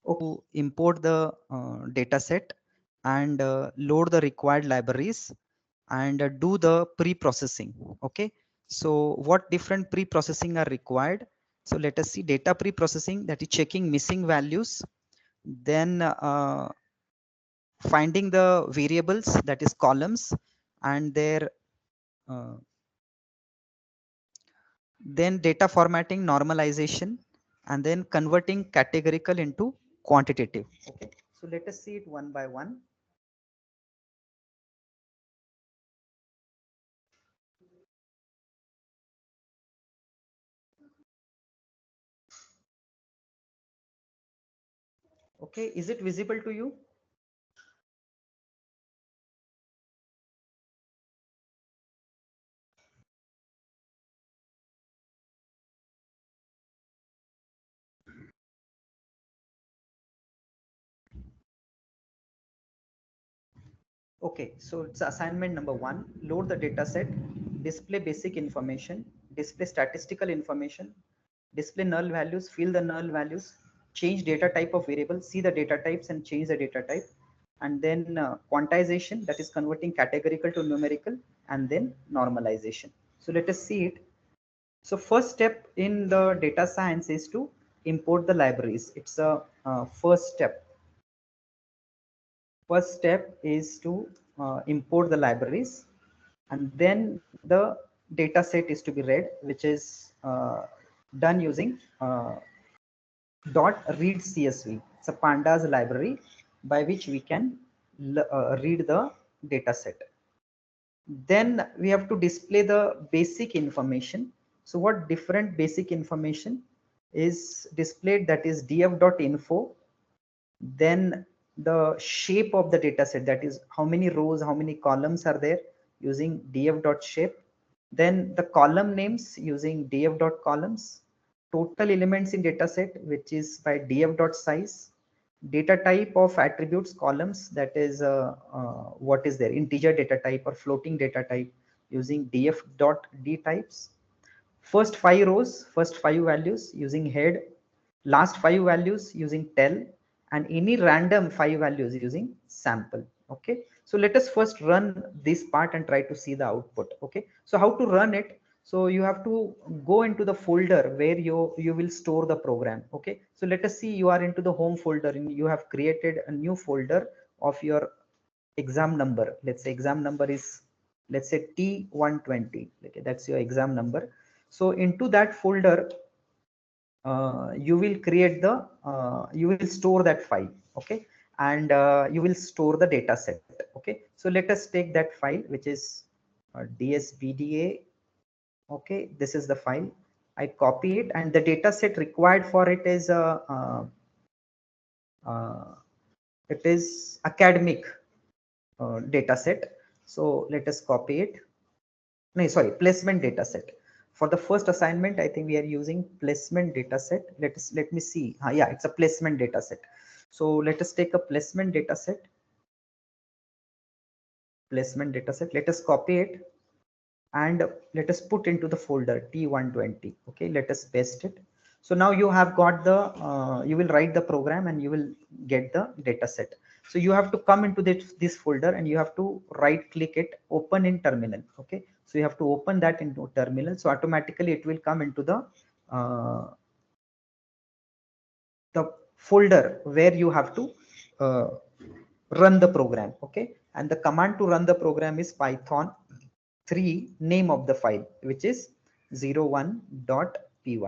to import the data set and load the required libraries and do the pre-processing. Okay, so what different pre-processing are required? So let us see data pre-processing, that is checking missing values, then finding the variables, that is columns, and their uh, then data formatting normalization, and then converting categorical into quantitative. Okay, so let us see it one by one. Okay, is it visible to you? Okay, so it's assignment number 1. Load the data set, display basic information, display statistical information, display null values, fill the null values, change data type of variable, see the data types and change the data type, and then quantization, that is converting categorical to numerical, and then normalization. So let us see it. So first step in the data science is to import the libraries. It's a first step. First step is to import the libraries, and then the data set is to be read, which is done using .read CSV. It's a pandas library by which we can read the data set. Then we have to display the basic information. So what different basic information is displayed, that is df.info, then the shape of the data set, that is how many rows, how many columns are there, using df.shape, then the column names using df.columns, total elements in data set, which is by df.size, data type of attributes columns, that is what is there, integer data type or floating data type, using df.d types, first 5 rows, first 5 values using head, last 5 values using tell, and any random 5 values using sample. Okay, so let us first run this part and try to see the output. Okay, so how to run it? So you have to go into the folder where you will store the program. Okay, so let us see, you are into the home folder and you have created a new folder of your exam number. Let's say exam number is, let's say T120. Okay, that's your exam number. So into that folder you will create the you will store that file. Okay, and you will store the data set. Okay, so let us take that file, which is DSBDA. Okay, this is the file. I copy it, and the data set required for it is uh, it is academic data set. So let us copy it. No, sorry, placement data set. For the first assignment, I think we are using placement data set. Let me see. Yeah, it's a placement data set. So let us take a placement data set. Placement data set. Let us copy it and let us put into the folder T120. Okay, let us paste it. So now you have got the you will write the program and you will get the data set. So you have to come into this folder and you have to right click it, open in terminal. Okay, so you have to open that into terminal, so automatically it will come into uh, the folder where you have to uh, run the program. Okay, and the command to run the program is python 3 name of the file, which is 01.py.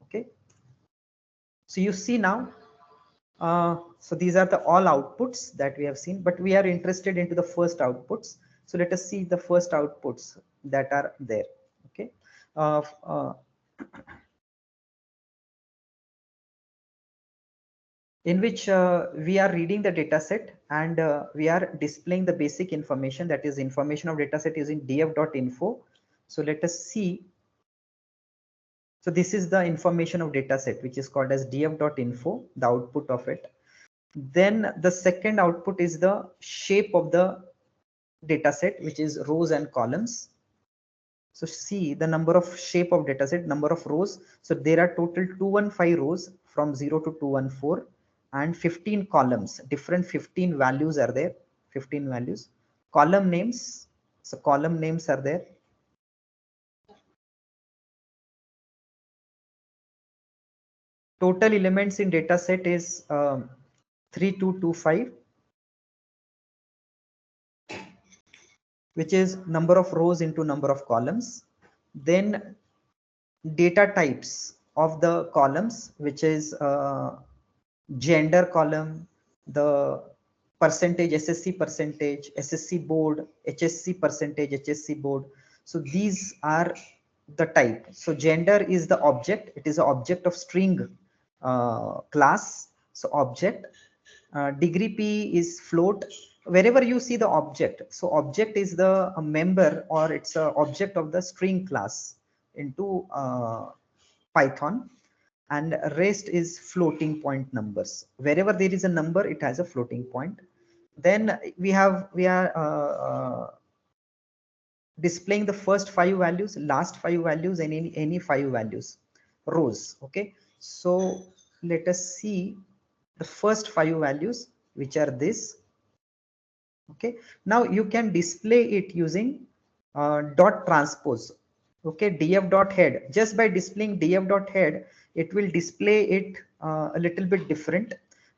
Okay, so you see now so these are the all outputs that we have seen, but we are interested into the first outputs. So let us see the first outputs that are there. Okay, uh, uh, in which we are reading the data set and we are displaying the basic information, that is information of data set using df.info. So let us see. So this is the information of data set, which is called as df.info, the output of it. Then the second output is the shape of the data set, which is rows and columns. So see the number of shape of data set, number of rows. So there are total 215 rows from 0 to 214 and 15 columns, different 15 values are there, 15 values. Column names, so column names are there. Total elements in data set is 3225, which is number of rows into number of columns. Then data types of the columns, which is gender column, the percentage, SSC percentage, SSC board, HSC percentage, HSC board. So these are the type. So gender is the object. It is an object of string class. So object. Degree P is float. Wherever you see the object, so object is the a member or it's a object of the string class into Python, and rest is floating point numbers. Wherever there is a number, it has a floating point. Then we are displaying the first 5 values, last 5 values, and any 5 values, rows. Okay, so let us see the first 5 values, which are this. Okay, now you can display it using dot transpose. Okay, df dot head. Just by displaying df dot head, it will display it a little bit different.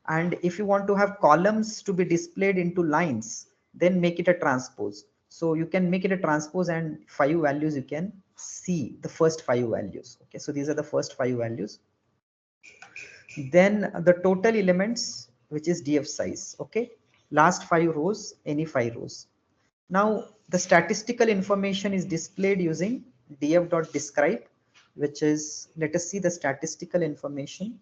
And if you want to have columns to be displayed into lines, then make it a transpose. So you can make it a transpose, and 5 values you can see the first 5 values. Okay, so these are the first 5 values. Then the total elements, which is df size. Okay, last 5 rows, any 5 rows. Now the statistical information is displayed using df.describe, which is, let us see the statistical information.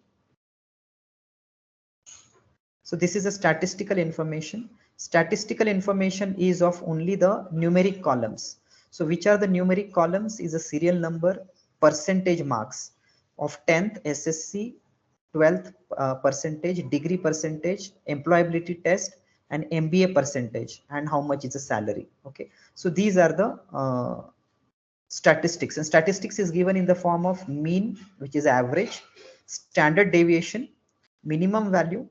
So this is a statistical information. Statistical information is of only the numeric columns. So which are the numeric columns is a serial number, percentage marks of 10th SSC, 12th percentage, degree percentage, employability test, and MBA percentage, and how much is the salary. Okay, so these are the statistics, and statistics is given in the form of mean, which is average, standard deviation, minimum value,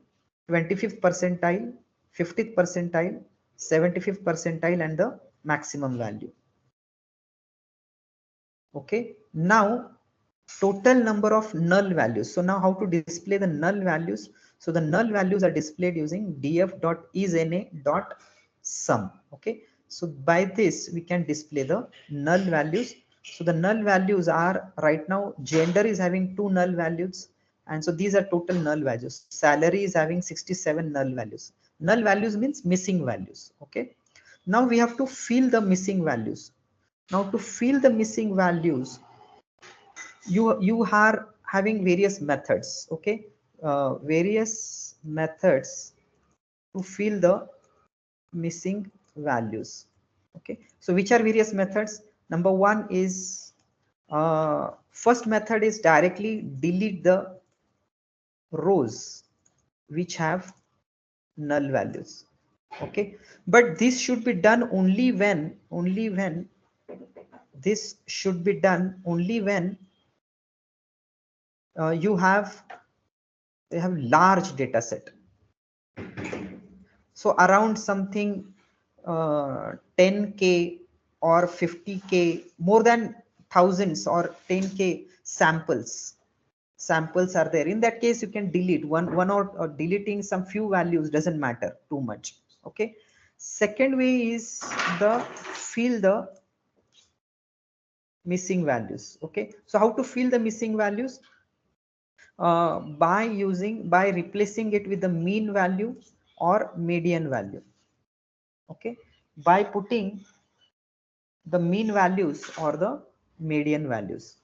25th percentile, 50th percentile, 75th percentile, and the maximum value. Okay, now total number of null values. So now how to display the null values? So the null values are displayed using df.isNA.sum. Okay, so by this we can display the null values. So the null values are, right now gender is having 2 null values, and so these are total null values. Salary is having 67 null values. Null values means missing values. Okay, now we have to fill the missing values. Now to fill the missing values, you are having various methods. Okay, various methods to fill the missing values. Okay, so which are various methods? Number one is first method is directly delete the rows which have null values. Okay, but this should be done only when this should be done only when you have large data set. So around something 10K or 50K, more than thousands or 10K samples are there. In that case, you can delete one or deleting some few values doesn't matter too much. Okay, second way is the fill the missing values. Okay, so how to fill the missing values? By replacing it with the mean value or median value. Okay, by putting the mean values or the median values.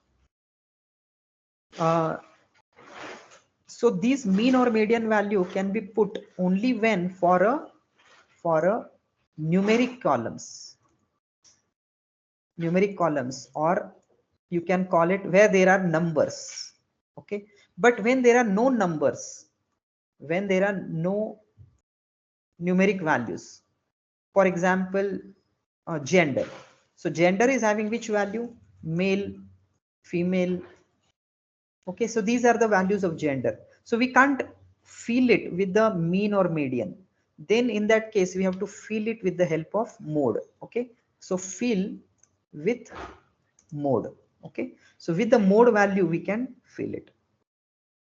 So these mean or median value can be put only when for a numeric columns, or you can call it where there are numbers. Okay, but when there are no numbers, when there are no numeric values, for example, gender. So gender is having which value? Male, female. Okay, so these are the values of gender. So we can't fill it with the mean or median. Then in that case, we have to fill it with the help of mode. Okay, so fill with mode. Okay, so with the mode value, we can fill it.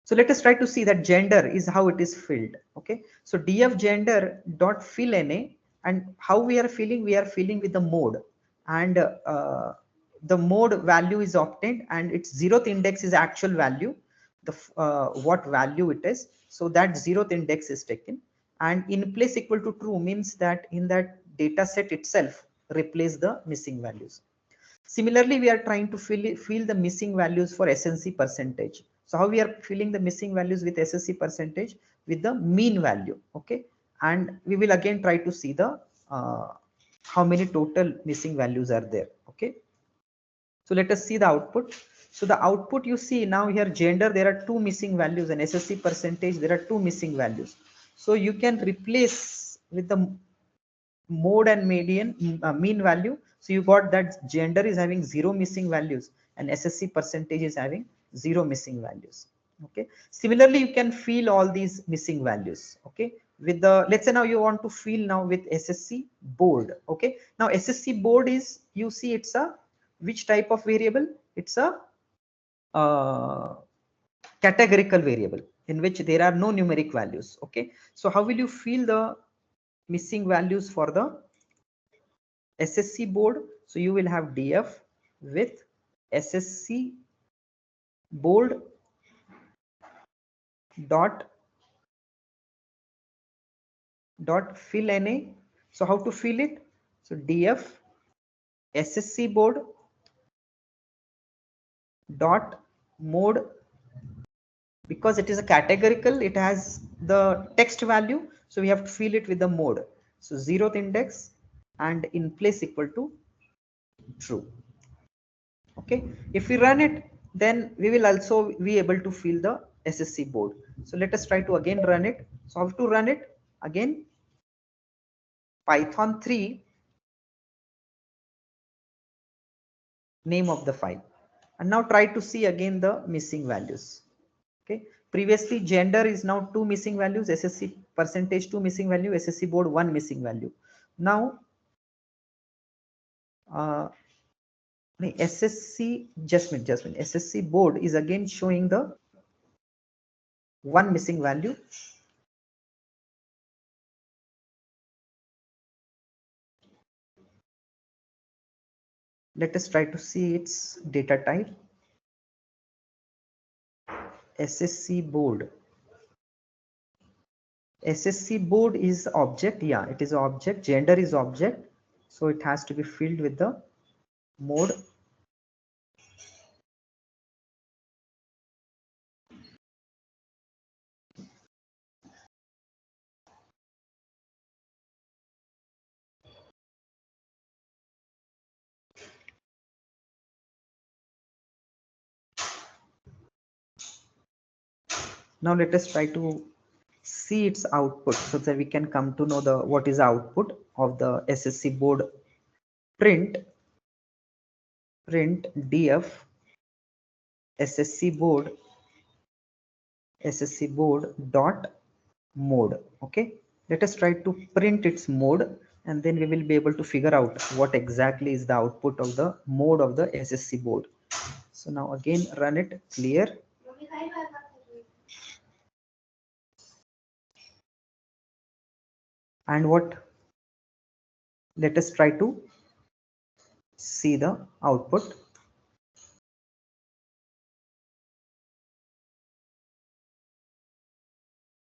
So let us try to see that gender is how it is filled. Okay, so df gender dot fill na, and how we are filling? We are filling with the mode, and the mode value is obtained, and its zeroth index is actual value, the what value it is. So that zeroth index is taken, and in place equal to true means that in that data set itself replace the missing values. Similarly, we are trying to fill the missing values for SNC percentage. So how we are filling the missing values with SSC percentage? With the mean value. Okay, and we will again try to see the how many total missing values are there. Okay, so let us see the output. So the output, you see now here, gender, there are two missing values, and SSC percentage, there are two missing values. So you can replace with the mode and median mean value. So you got that gender is having zero missing values, and SSC percentage is having zero missing values. Okay, similarly you can fill all these missing values. Okay, with the, let's say now you want to fill now with SSC board. Okay, now SSC board is, you see, it's a which type of variable? It's a uh, categorical variable in which there are no numeric values. Okay, so how will you fill the missing values for the SSC board? So you will have DF with SSC board dot fill NA. So how to fill it? So DF SSC board dot mode, because it is a categorical, it has the text value, so we have to fill it with the mode. So zeroth index and in place equal to true. Okay, if we run it, then we will also be able to fill the SSC board. So let us try to again run it. So how to run it? Again, Python 3, name of the file, and now try to see again the missing values. Okay, previously gender is now two missing values, SSC percentage two missing value, SSC board one missing value. Now SSC just SSC board is again showing the one missing value. Let us try to see its data type. SSC board. SSC board is object. Yeah, it is object. Gender is object. So it has to be filled with the mode. Now let us try to see its output so that we can come to know the what is the output of the SSC board. Print df SSC board dot mode. Okay, let us try to print its mode, and then we will be able to figure out what exactly is the output of the mode of the SSC board. So now again run it, clear. And what, let us try to see the output.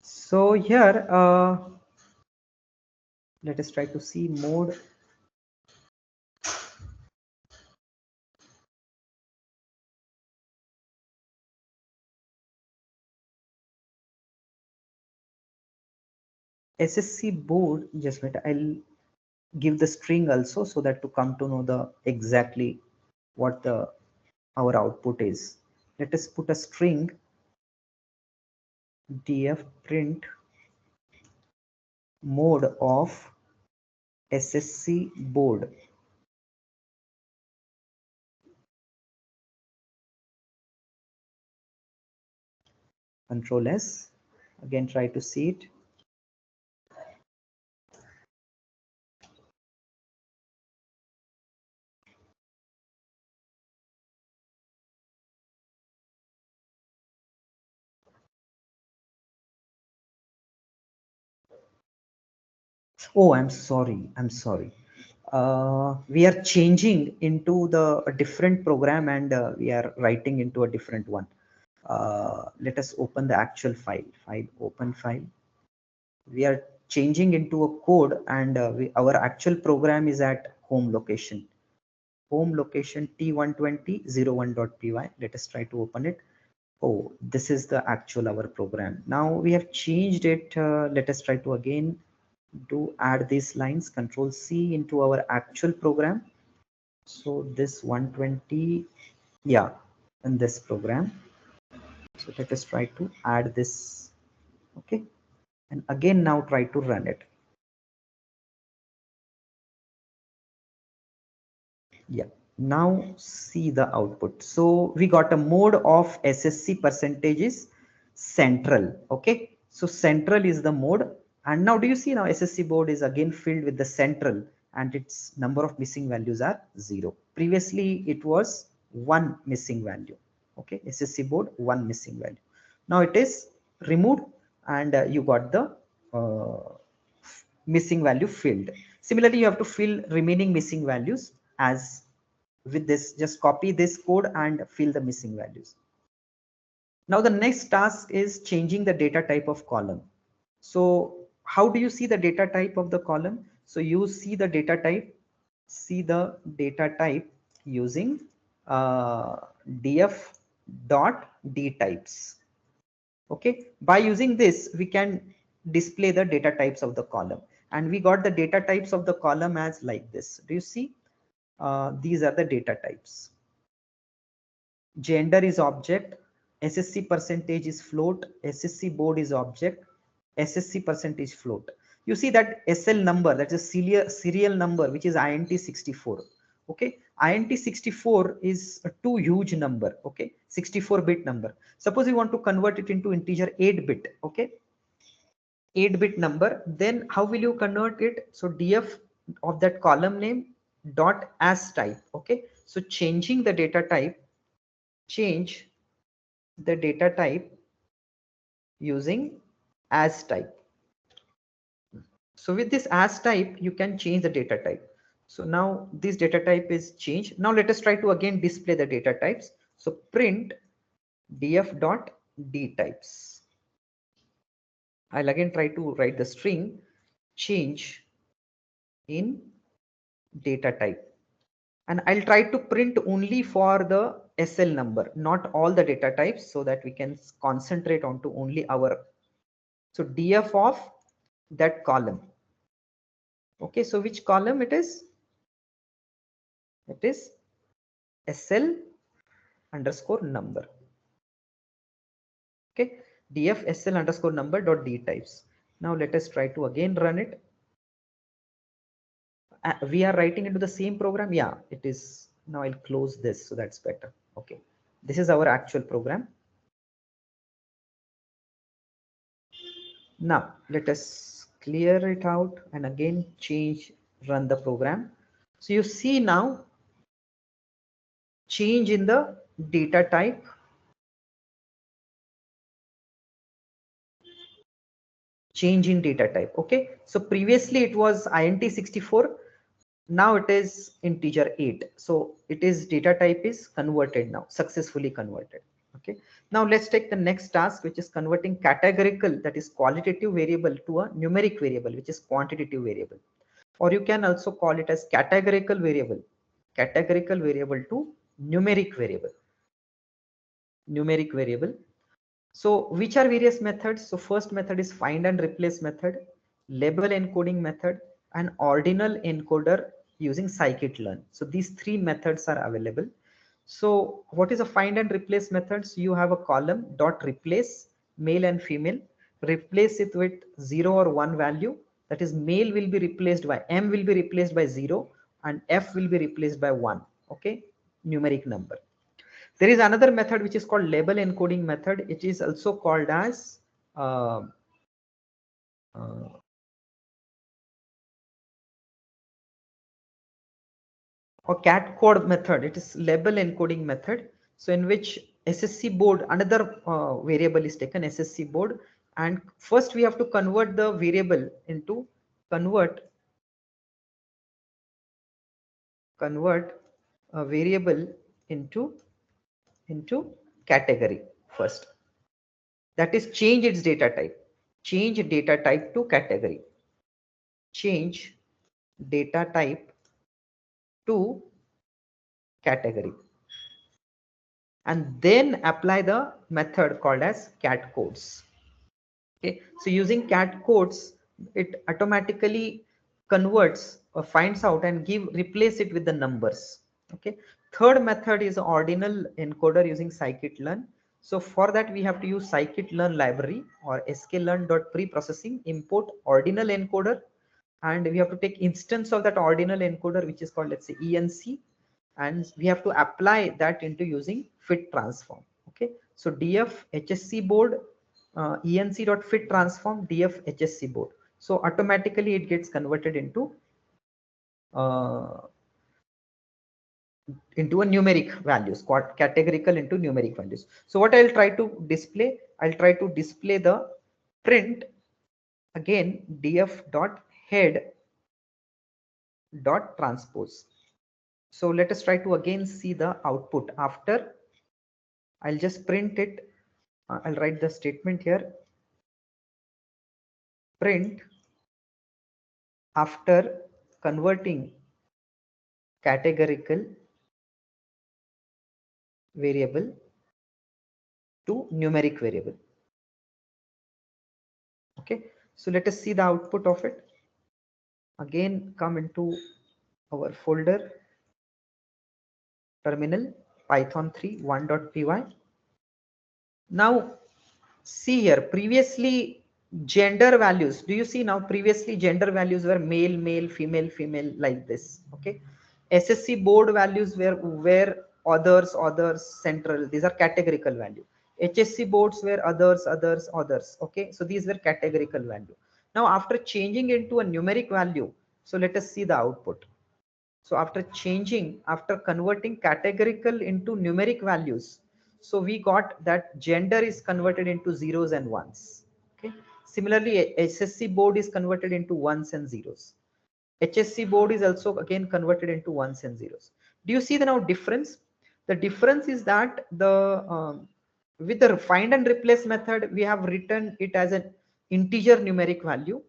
So here let us try to see mode. SSC board, just wait, I'll give the string also so that to come to know the exactly what the our output is. Let us put a string df print mode of SSC board. Control S. Again, try to see it. Oh, I'm sorry. I'm sorry. We are changing into a different program, and we are writing into a different one. Let us open the actual file. Open file. We are changing into a code, and our actual program is at home location. Home location T120.01.py. Let us try to open it. Oh, this is the actual our program. Now we have changed it. Let us try to again do add these lines. Control C into our actual program. So this 120, yeah, in this program. So let us try to add this. Okay, and again now try to run it. Yeah, now see the output. So we got a mode of SSC percentage is central. Okay, so central is the mode. And now do you see now SSC board is again filled with the central, and its number of missing values are 0. Previously it was 1 missing value. Okay, SSC board 1 missing value. Now it is removed, and you got the missing value filled. Similarly, you have to fill remaining missing values as with this. Just copy this code and fill the missing values. Now the next task is changing the data type of column. So how do you see the data type of the column? So you see the data type using df dot d types. Okay, by using this we can display the data types of the column, and we got the data types of the column as like this. Do you see? These are the data types. Gender is object, SSC percentage is float, SSC board is object, SSC percentage float. You see that SL number, that's a serial number, which is INT64. Okay, INT64 is a too huge number. Okay, 64-bit number. Suppose you want to convert it into integer 8-bit. Okay, 8-bit number, then how will you convert it? So df of that column name dot as type. Okay, so changing the data type, change the data type using as type. So with this as type, you can change the data type. So now this data type is changed. Now let us try to again display the data types. So print df dot d types. I'll again try to write the string change in data type. And I'll try to print only for the SL number, not all the data types, so that we can concentrate onto only our. So df of that column. Okay, so which column it is? It is SL underscore number. Okay, df SL underscore number dot d types. Now let us try to again run it. We are writing into the same program. Yeah, it is. Now I'll close this, so that's better. Okay, this is our actual program. Now let us clear it out and again run the program. So you see now change in the data type. Change in data type. Okay, so previously it was INT64. Now it is integer 8. So it is data type is converted now, successfully converted. Okay, now let's take the next task, which is converting categorical, that is qualitative variable, to a numeric variable, which is quantitative variable. Or you can also call it as categorical variable to numeric variable. So which are various methods? So first method is find and replace method, label encoding method, and ordinal encoder using scikit-learn. So these three methods are available. So what is a find and replace method? So you have a column dot replace male and female, replace it with 0 or 1 value. That is, male will be replaced by M will be replaced by 0 and F will be replaced by 1. Okay, numeric number. There is another method which is called label encoding method. It is also called as uh, or cat code method. It is label encoding method. So in which SSC board, another variable is taken, SSC board, and first we have to convert the variable into convert a variable into category first. That is change its data type. Change data type to category. Change data type to category. And then apply the method called as cat codes. Okay, so using cat codes, it automatically converts or finds out and replace it with the numbers. Okay, third method is ordinal encoder using scikit-learn. So for that we have to use scikit-learn library or sklearn.preprocessing, import ordinal encoder, and we have to take instance of that ordinal encoder which is called, let's say, enc, and we have to apply that into using fit transform. Okay, so df hsc board enc.fit transform df hsc board, so automatically it gets converted into a numeric values, categorical into numeric values. So what I'll try to display, the print again df dot head dot transpose. So let us try to again see the output. After, I'll just print it. I'll write the statement here. Print after converting categorical variable to numeric variable. Okay, so let us see the output of it. Again, come into our folder, terminal, python3 1.py. Now see here, previously gender values, do you see now, previously gender values were male male, female female, like this. Okay, ssc board values were others, central, these are categorical value. hsc boards were others. Okay, so these were categorical value. Now after changing into a numeric value, so let us see the output. So after converting categorical into numeric values, so we got that gender is converted into zeros and ones. Okay. Similarly, SSC board is converted into ones and zeros. HSC board is also again converted into ones and zeros. Do you see the now difference? The difference is that with the find and replace method, we have written it as an integer numeric value.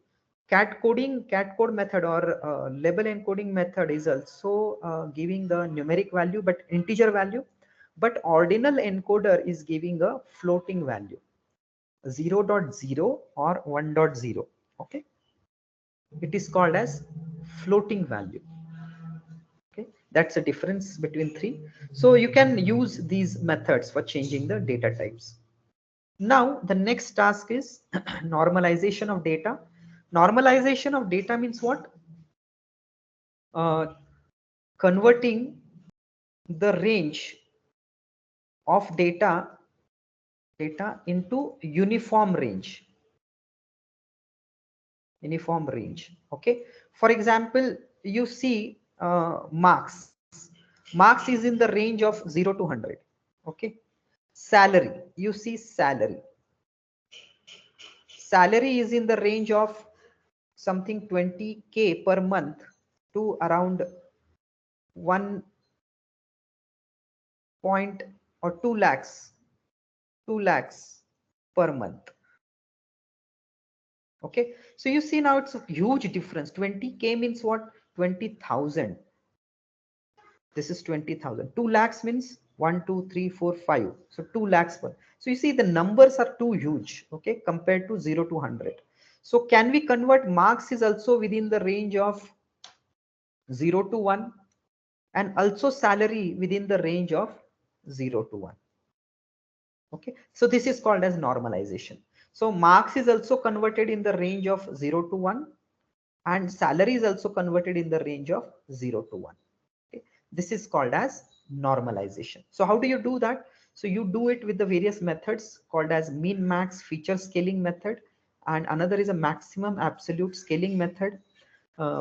Cat code method or label encoding method is also giving the numeric value but integer value, but ordinal encoder is giving a floating value, 0.0 or 1.0. Okay, it is called as floating value. Okay, that's a difference between three. So you can use these methods for changing the data types. Now the next task is normalization of data. Normalization of data means what? Converting the range of data into uniform range. Okay, for example, you see marks is in the range of 0 to 100. Okay, salary, you see salary is in the range of something 20k per month to around 1 point or 2 lakhs per month. Okay, so you see now it's a huge difference. 20k means what? 20,000. This is 20,000. 2 lakhs means 1 2 3 4 5, so 2 lakhs per. So you see the numbers are too huge, okay, compared to 0 to 100. So can we convert marks is also within the range of 0 to 1, and also salary within the range of 0 to 1. Okay, so this is called as normalization. So marks is also converted in the range of 0 to 1, and salary is also converted in the range of 0 to 1. Okay, this is called as normalization. So how do you do that? So you do it with the various methods called as mean max feature scaling method, and another is a maximum absolute scaling method,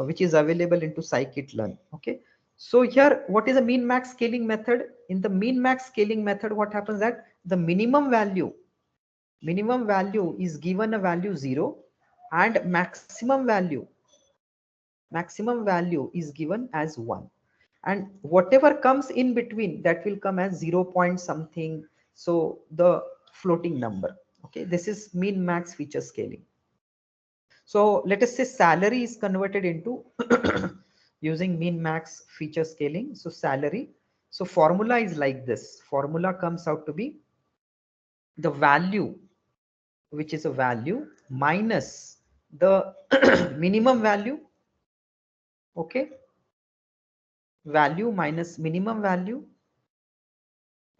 which is available into scikit-learn. Okay, so here what is a mean max scaling method? In the mean max scaling method, what happens that the minimum value is given a value 0, and maximum value is given as 1, and whatever comes in between, that will come as 0 point something, so the floating number. Okay, this is mean max feature scaling. So let us say salary is converted into using min max feature scaling. So salary, so formula is like this. Formula comes out to be the value, which is a value, minus the minimum value. Okay, value minus minimum value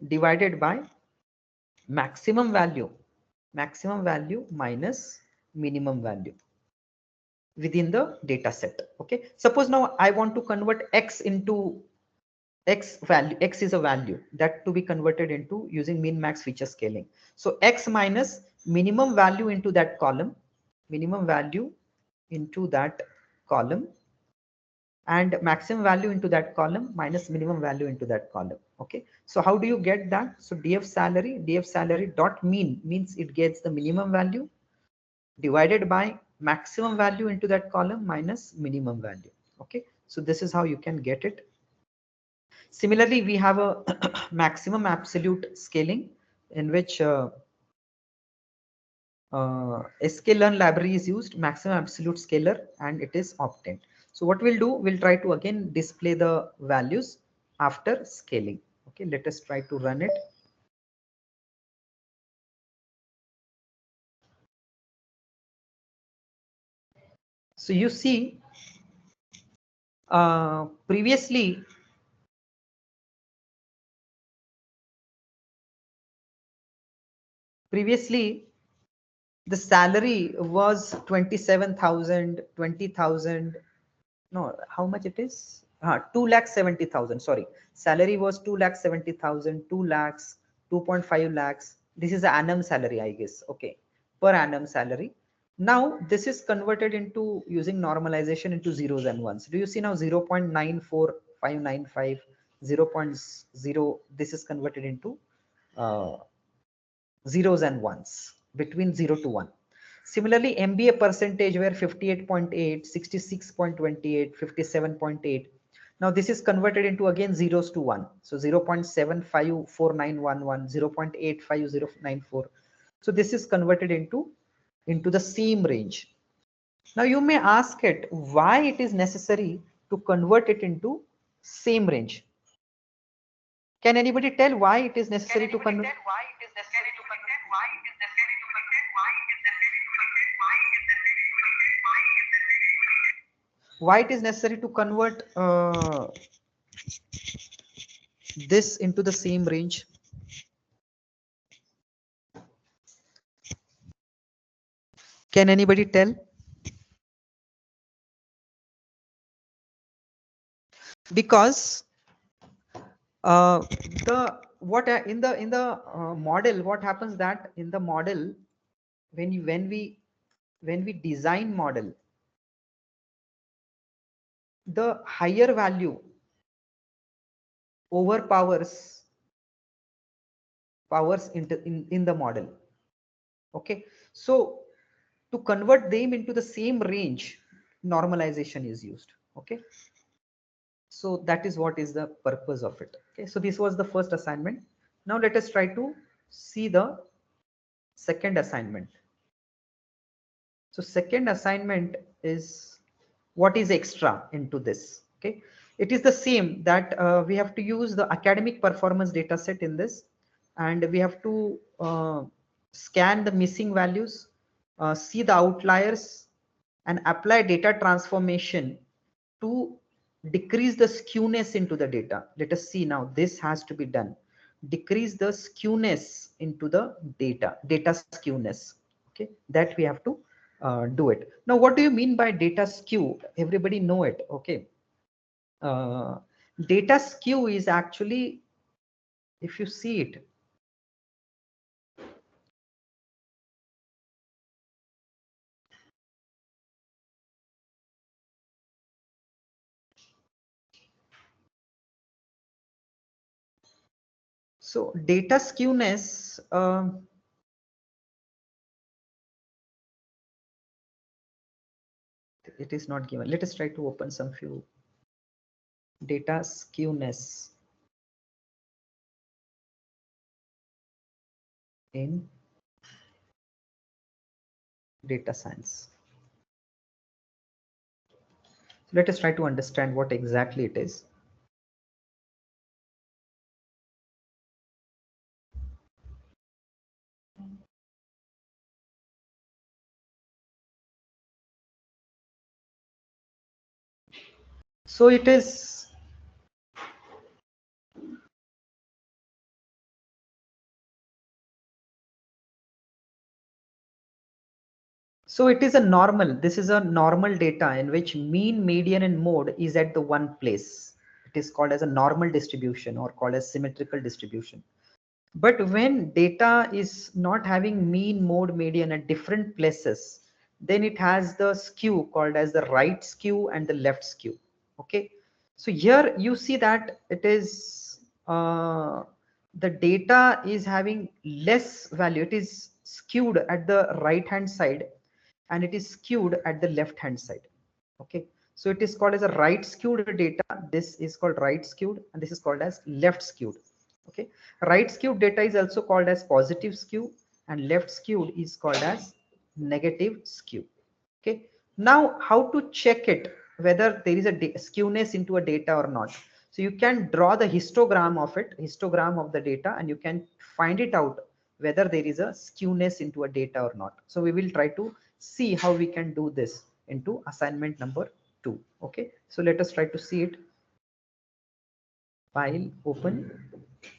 divided by maximum value minus minimum value within the data set. Okay, suppose now I want to convert x into x value. X is a value that to be converted into using min max feature scaling. So x minus minimum value into that column, and maximum value into that column minus minimum value into that column. Okay, so how do you get that? So df salary dot mean means it gets the minimum value divided by maximum value into that column minus minimum value. Okay, so this is how you can get it. Similarly, we have a maximum absolute scaling in which sklearn library is used, maximum absolute scaler, and it is obtained. So what we'll do, we'll try to again display the values after scaling. Okay, let us try to run it. So you see, previously the salary was 27,000, 20,000. No, how much it is? 2,70,000. Sorry, salary was 2,70,000, 2 lakhs, 2.5 lakhs. This is the annum salary, I guess. Okay, per annum salary. Now this is converted into using normalization into zeros and ones. Do you see now 0.94595, 0.0? This is converted into uh, zeros and ones between 0 to 1. Similarly, MBA percentage were 58.8, 66.28, 57.8. Now this is converted into again zeros to 1. So 0.754911, 0.85094. So this is converted into the same range. Now you may ask it why it is necessary to convert it into same range. Can anybody tell why it is necessary to convert? Why it is necessary to convert this into the same range? Can anybody tell? Because the what in the model, what happens that in the model, when we design model, the higher value overpowers in the model. Okay, so to convert them into the same range, normalization is used. Okay, so that is what is the purpose of it. Okay, so this was the first assignment. Now let us try to see the second assignment. So second assignment is what is extra into this. Okay, it is the same that we have to use the academic performance data set in this, and we have to scan the missing values, see the outliers, and apply data transformation to decrease the skewness into the data. Let us see now, this has to be done. Decrease the skewness into the data skewness. Okay, that we have to do it. Now what do you mean by data skew? Everybody know it. Okay, data skew is actually, if you see it, so data skewness, it is not given. Let us try to open some few data skewness in data science. So let us try to understand what exactly it is. So it is, so it is a normal, this is a normal data in which mean, median and mode is at the one place. It is called as a normal distribution or called as symmetrical distribution. But when data is not having mean, mode, median at different places, then it has the skew called as the right skew and the left skew. Okay. So here you see that it is, the data is having less value. It is skewed at the right hand side and it is skewed at the left hand side. Okay. So it is called as a right skewed data. This is called right skewed and this is called as left skewed. Okay. Right skewed data is also called as positive skew and left skewed is called as negative skew. Okay. Now how to check it whether there is a skewness into a data or not. So you can draw the histogram of it, histogram of the data, and you can find it out whether there is a skewness into a data or not. So we will try to see how we can do this into assignment number 2. Okay. So let us try to see it. File open.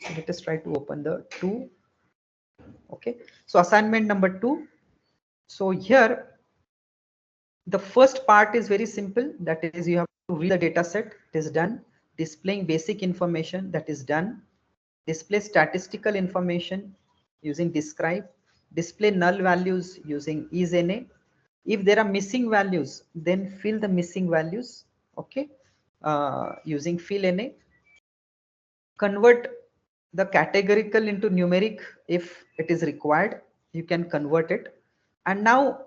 So let us try to open the 2. Okay. So assignment number 2. So here the first part is very simple. That is, you have to read the data set. It is done. Displaying basic information, that is done. Display statistical information using describe. Display null values using isNA. If there are missing values, then fill the missing values. Okay. Using fill NA. Convert the categorical into numeric if it is required. You can convert it. And now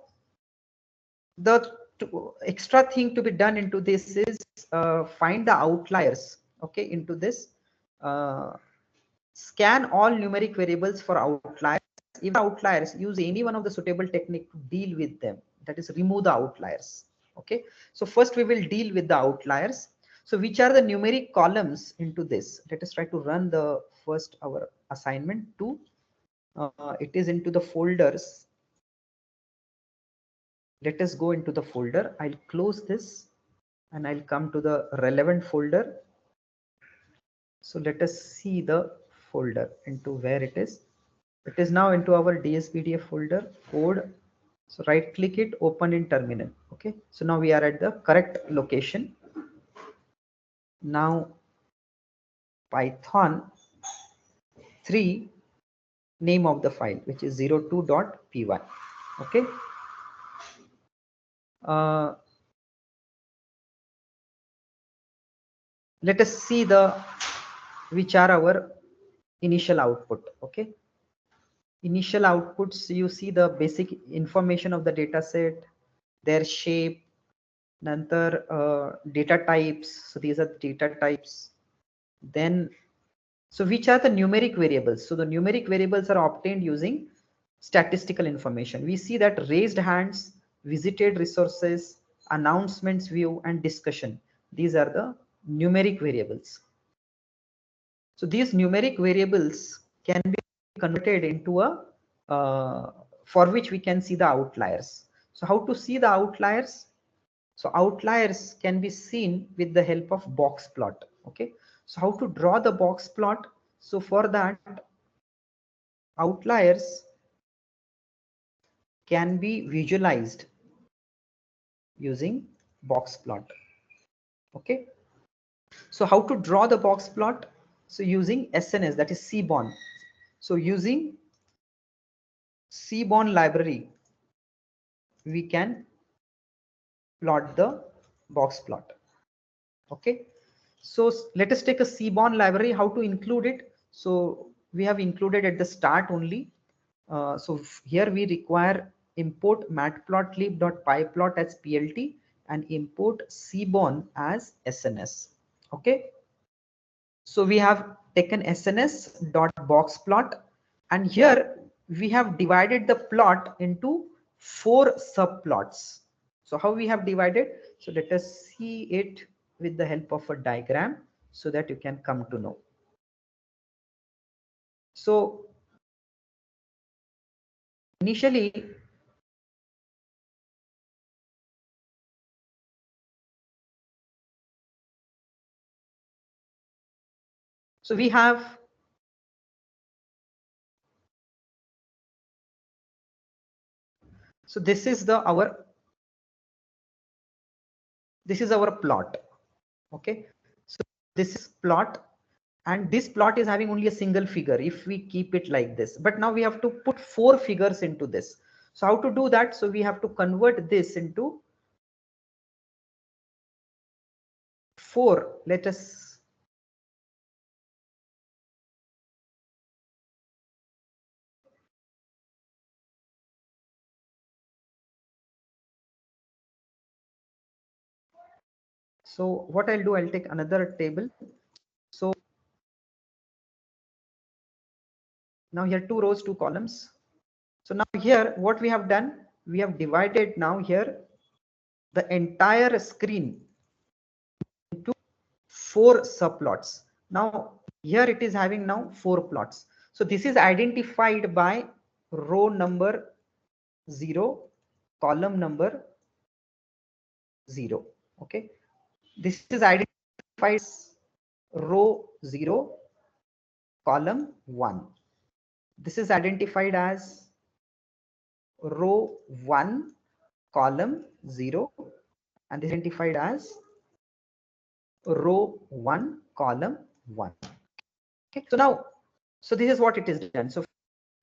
the extra thing to be done into this is find the outliers. Okay, into this, scan all numeric variables for outliers. If outliers, use any one of the suitable technique to deal with them, that is remove the outliers. Okay, so first we will deal with the outliers. So which are the numeric columns into this? Let us try to run the first our assignment 2. It is into the folders. Let us go into the folder. I'll close this and I'll come to the relevant folder. So let us see the folder into where it is. It is now into our DSBDA folder code. So right click it, open in terminal. Okay. So now we are at the correct location. Now Python 3 name of the file, which is 02.py. Okay. Let us see the which are our initial output. Okay. Initial outputs, you see the basic information of the data set, their shape, nantar data types. So these are the data types. Then, so which are the numeric variables? So the numeric variables are obtained using statistical information. We see that raised hands, visited resources, announcements view, and discussion. These are the numeric variables. So these numeric variables can be converted into a, for which we can see the outliers. So how to see the outliers? So outliers can be seen with the help of box plot. Okay. So how to draw the box plot? So for that, outliers can be visualized using box plot. Okay. So how to draw the box plot? So using SNS, that is Seaborn. So using Seaborn library, we can plot the box plot. Okay. So let us take a Seaborn library, how to include it. So we have included at the start only. So here we require import matplotlib.pyplot as PLT and import Seaborn as SNS. Okay. So we have taken SNS.boxplot, and here we have divided the plot into 4 subplots. So how we have divided? So let us see it with the help of a diagram so that you can come to know. So initially, so we have this is our plot. Okay, so this is plot, and this plot is having only a single figure if we keep it like this, but now we have to put 4 figures into this. So how to do that? So we have to convert this into 4. Let us so what I'll do, I'll take another table. So now here 2 rows, 2 columns. So now here what we have done, we have divided now here the entire screen into 4 subplots. Now here it is having now 4 plots. So this is identified by row number 0, column number 0. Okay, this is identified as row 0, column 1. This is identified as row 1, column 0, and this is identified as row 1, column 1. Okay, so now, so this is what it is done. So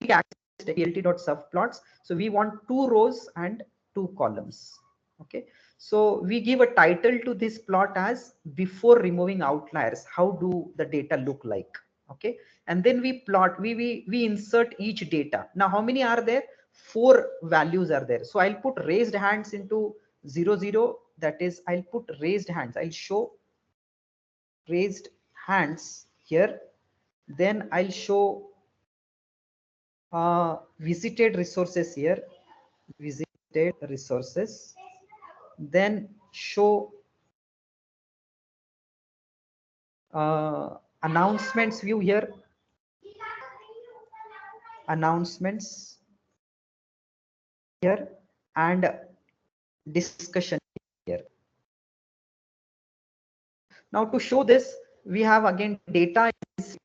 we access plt.subplots. So we want 2 rows and 2 columns. Okay, so we give a title to this plot as before removing outliers, how do the data look like? Okay, and then we plot, we insert each data. Now how many are there? 4 values are there. So I'll put raised hands into 0 0, that is I'll put raised hands, I'll show raised hands here. Then I'll show visited resources here, visited resources. Then show announcements view here, announcements here, and discussion here. Now to show this, we have again data is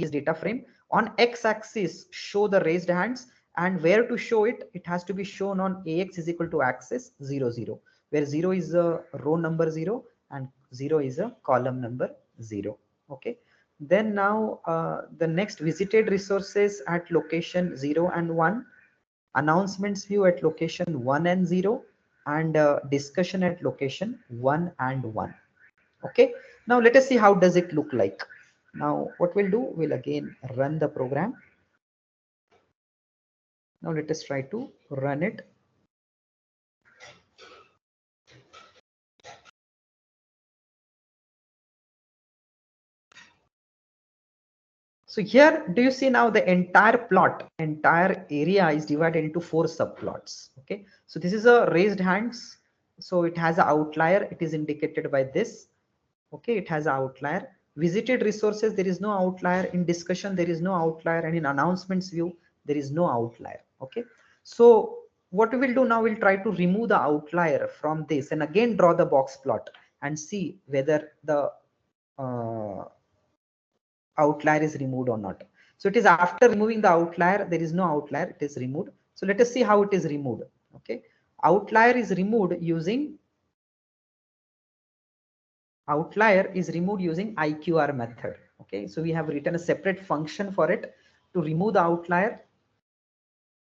data frame. On x-axis show the raised hands, and where to show it, it has to be shown on ax is equal to axis 0 0, where 0 is a row number 0 and 0 is a column number 0. Okay, then now the next visited resources at location 0 and 1, announcements view at location 1 and 0, and discussion at location 1 and 1. Okay, now let us see how does it look like. Now what we'll do, we'll again run the program. Now let us try to run it. So here, do you see now the entire plot, entire area is divided into 4 subplots. Okay, so this is a raised hands. So it has an outlier. It is indicated by this. Okay, it has an outlier. Visited resources, there is no outlier. In discussion, there is no outlier, and in announcements view, there is no outlier. Okay, so what we will do now, we'll try to remove the outlier from this and again draw the box plot and see whether the outlier is removed or not. So it is after removing the outlier, there is no outlier, it is removed. So let us see how it is removed. Okay, outlier is removed using outlier is removed using IQR method. Okay, so we have written a separate function for it to remove the outlier.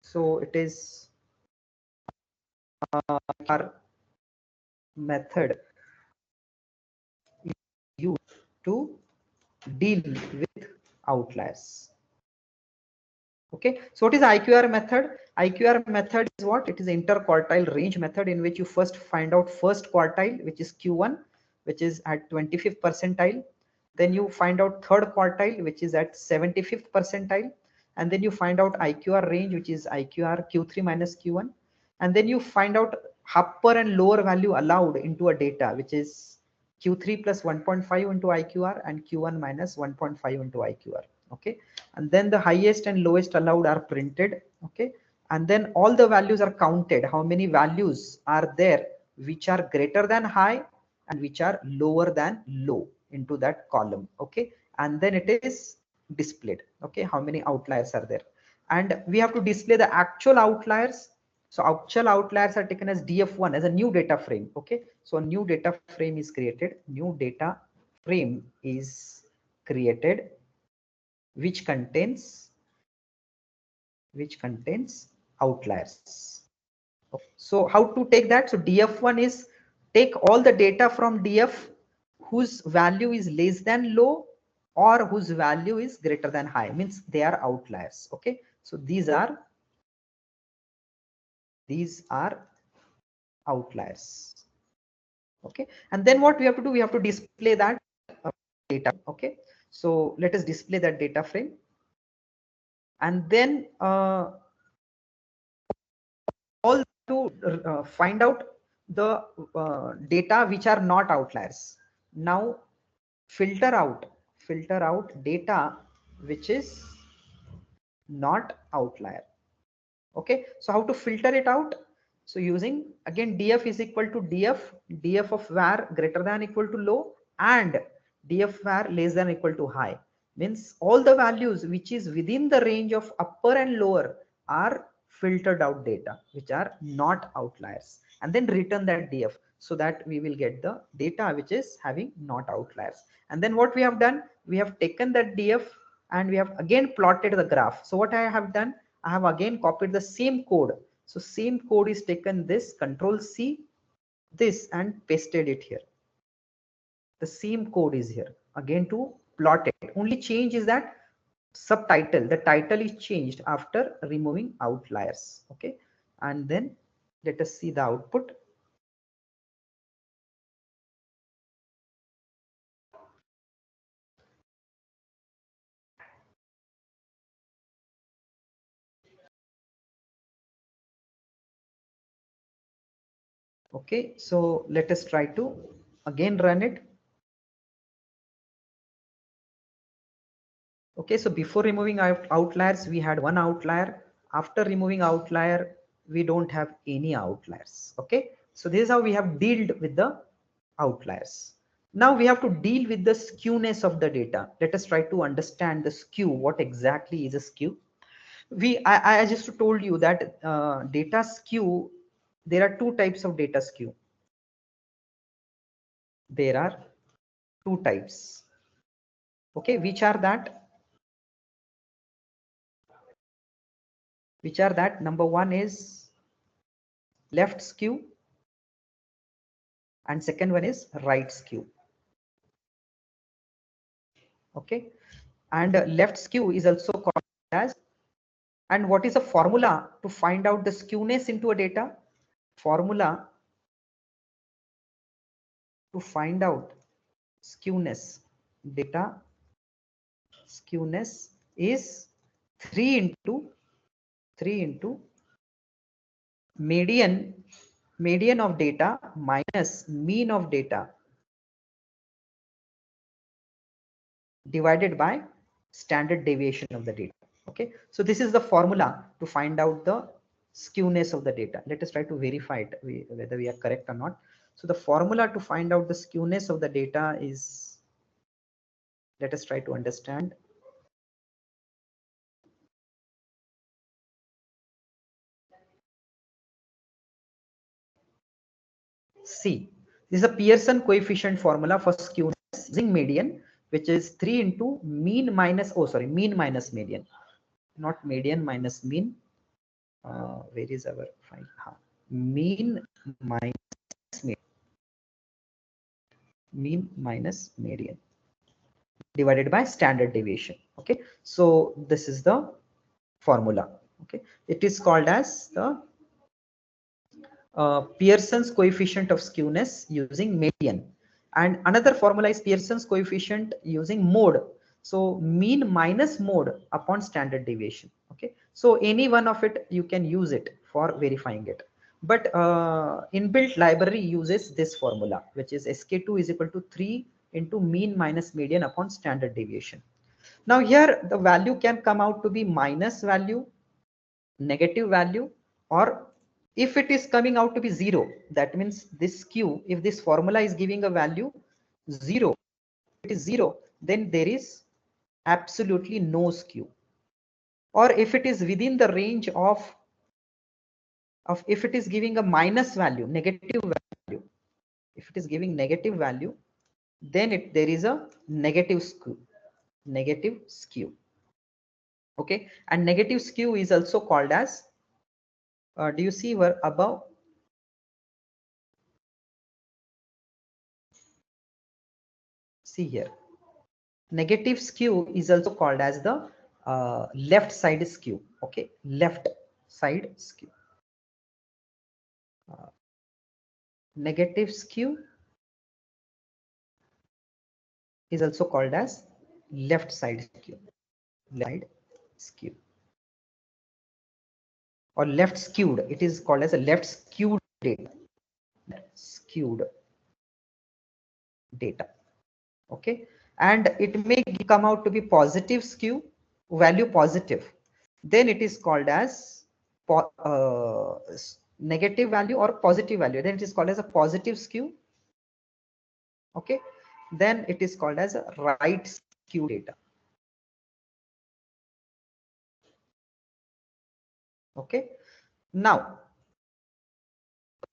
So it is our method used to deal with outliers. Okay, so what is IQR method? IQR method is what? It is interquartile range method in which you first find out first quartile, which is Q1, which is at 25th percentile. Then you find out third quartile, which is at 75th percentile. And then you find out IQR range, which is IQR Q3 minus Q1. And then you find out upper and lower value allowed into a data, which is Q3 plus 1.5 into IQR and Q1 minus 1.5 into IQR. Okay, and then the highest and lowest allowed are printed. Okay, and then all the values are counted. How many values are there which are greater than high and which are lower than low into that column. Okay, and then it is displayed. Okay, how many outliers are there, and we have to display the actual outliers. So actual outliers are taken as df1 as a new data frame. Okay, so a new data frame is created. New data frame is created which contains outliers. So how to take that? So df1 is take all the data from df whose value is less than low or whose value is greater than high, means they are outliers. Okay, so these are outliers. Okay, and then what we have to do, we have to display that data. Okay, so let us display that data frame, and then all to find out the data which are not outliers. Now filter out data which is not outlier. Okay, so how to filter it out? So using again df is equal to df of var greater than equal to low and df var less than equal to high, means all the values which is within the range of upper and lower are filtered out data which are not outliers, and then return that df so that we will get the data which is having not outliers. And then what we have done, we have taken that df and we have again plotted the graph. So what I have done, I have again copied the same code. So same code is taken, this control C this and pasted it here. The same code is here again to plot it. Only change is that subtitle, the title is changed after removing outliers. Okay, and then let us see the output. Okay, so let us try to again run it. Okay, so before removing outliers, we had one outlier. After removing outlier, we don't have any outliers. Okay, so this is how we have dealt with the outliers. Now we have to deal with the skewness of the data. Let us try to understand the skew. What exactly is a skew? I just told you that data skew, there are two types of data skew. There are two types. Okay, which are that? Number one is left skew and second one is right skew. Okay, and left skew is also called as, and what is a formula to find out the skewness into a data? Formula to find out skewness data skewness is 3 into median of data minus mean of data divided by standard deviation of the data. Okay, so this is the formula to find out the skewness of the data. Let us try to verify it, whether we are correct or not. So the formula to find out the skewness of the data is, let us try to understand. See, This is a Pearson coefficient formula for skewness using median, which is 3 into mean minus, mean minus median, not median minus mean. Where is our file? Mean minus median divided by standard deviation. Okay, so this is the formula. Okay, it is called as the Pearson's coefficient of skewness using median, and another formula is Pearson's coefficient using mode. So mean minus mode upon standard deviation. Okay, so any one of it you can use it for verifying it, but inbuilt library uses this formula, which is sk2 is equal to 3 into mean minus median upon standard deviation. Now here the value can come out to be minus value, negative value, or if it is coming out to be 0, that means this skew, if this formula is giving a value 0, it is 0, then there is absolutely no skew. Or if it is within the range of if it is giving a minus value, negative value, if it is giving negative value, then there is a negative skew. Okay, and negative skew is also called as do you see where above? See here, negative skew is also called as the left side skew. Okay, left side skew. Negative skew is also called as left side skew. Left side skew or left skewed. It is called as a left skewed data. Skewed data. Okay, and it may come out to be positive skew, value positive. Then it is called as negative value or positive value. Then it is called as a positive skew. Okay, then it is called as a right skew data. Okay, now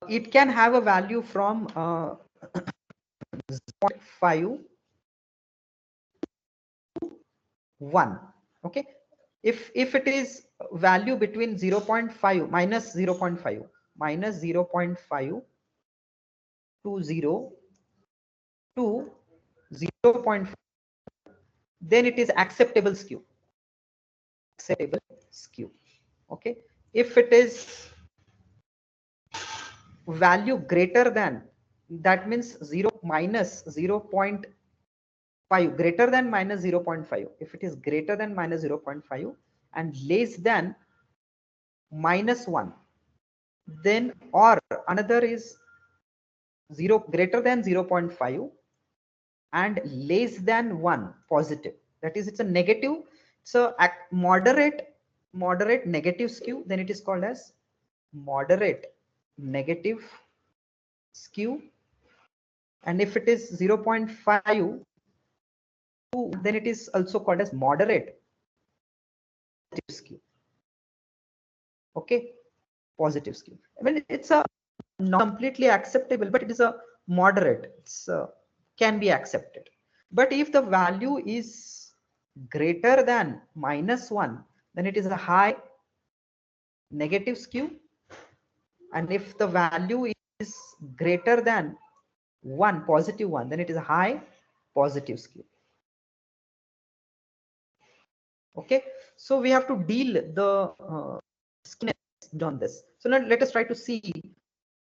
it can have a value from 0.5 1. Okay, if it is value between 0.5 minus 0.5 minus 0.5 to 0 to 0.5, then it is acceptable skew. Acceptable skew. Okay, if it is value greater than, that means 0 minus 0.5, greater than minus 0.5. If it is greater than minus 0.5 and less than minus 1, then, or another is 0 greater than 0.5 and less than 1 positive, that is it's a negative, so moderate negative skew, then it is called as moderate negative skew. And if it is 0.5 then it is also called as moderate skew. Okay, positive skew. I mean, it's a not completely acceptable, but it is a moderate. It's can be accepted. But if the value is greater than minus 1, then it is a high negative skew. And if the value is greater than 1, positive 1, then it is a high positive skew. Okay, so we have to deal the skewness on this. So now let us try to see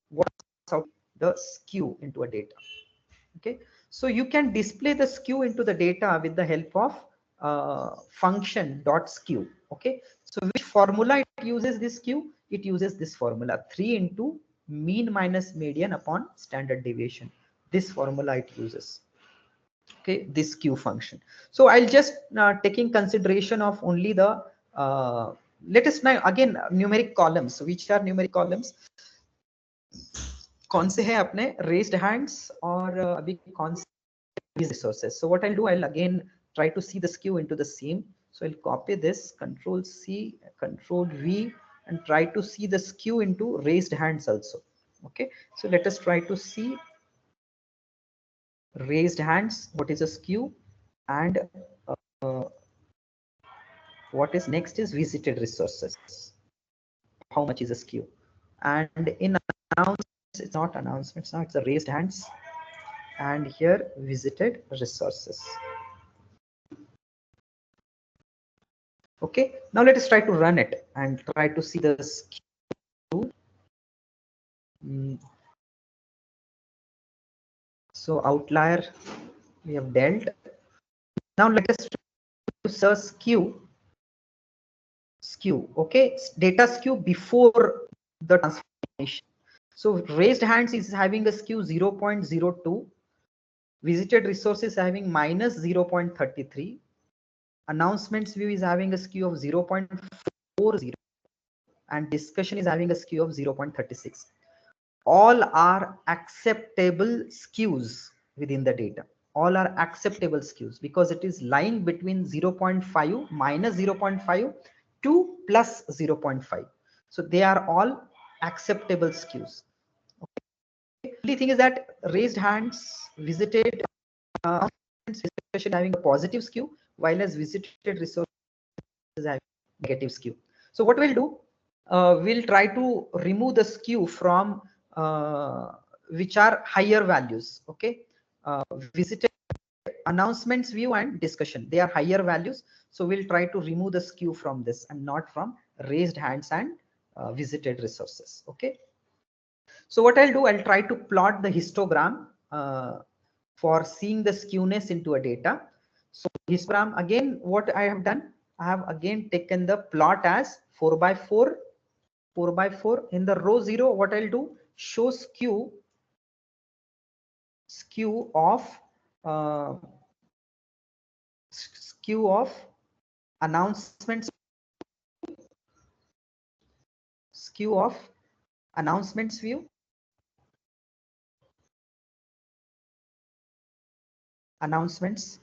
what's out the skew into a data. Okay, so you can display the skew into the data with the help of function dot skew. Okay, so which formula it uses this skew? It uses this formula 3 into mean minus median upon standard deviation. This formula it uses. Okay, this skew function. So I'll just taking consideration of only the let us now again numeric columns. Which are numeric columns? कौन से है अपने raised hands और अभी कौन से resources. So what I'll do, I'll again try to see the skew into the same. So I'll copy this, Control C, Control V, and try to see the skew into raised hands also. Okay, so let us try to see raised hands, what is a skew, and uh, what is next is visited resources, how much is a skew. And in announcements, it's not announcements now, it's a raised hands, and here visited resources. Okay, now let us try to run it and try to see the skew. So outlier we have dealt. Now let us use a skew. Okay, data skew before the transformation. So raised hands is having a skew 0.02, visited resources having minus 0.33, announcements view is having a skew of 0.40, and discussion is having a skew of 0.36. All are acceptable skews within the data. All are acceptable skews because it is lying between 0.5 minus 0.5 to plus 0.5. So they are all acceptable skews. Okay. The only thing is that raised hands, visited, discussion having a positive skew, while as visited resources having negative skew. So what we'll do, we'll try to remove the skew from which are higher values. Okay, visited, announcements view and discussion, they are higher values, so we'll try to remove the skew from this and not from raised hands and visited resources. Okay, so what I'll do, I'll try to plot the histogram for seeing the skewness into a data. So histogram, again, what I have done, I have again taken the plot as 4 by 4, 4 by 4. In the row 0, what I'll do, show skew of uh, skew of announcements, skew of announcements view, announcements,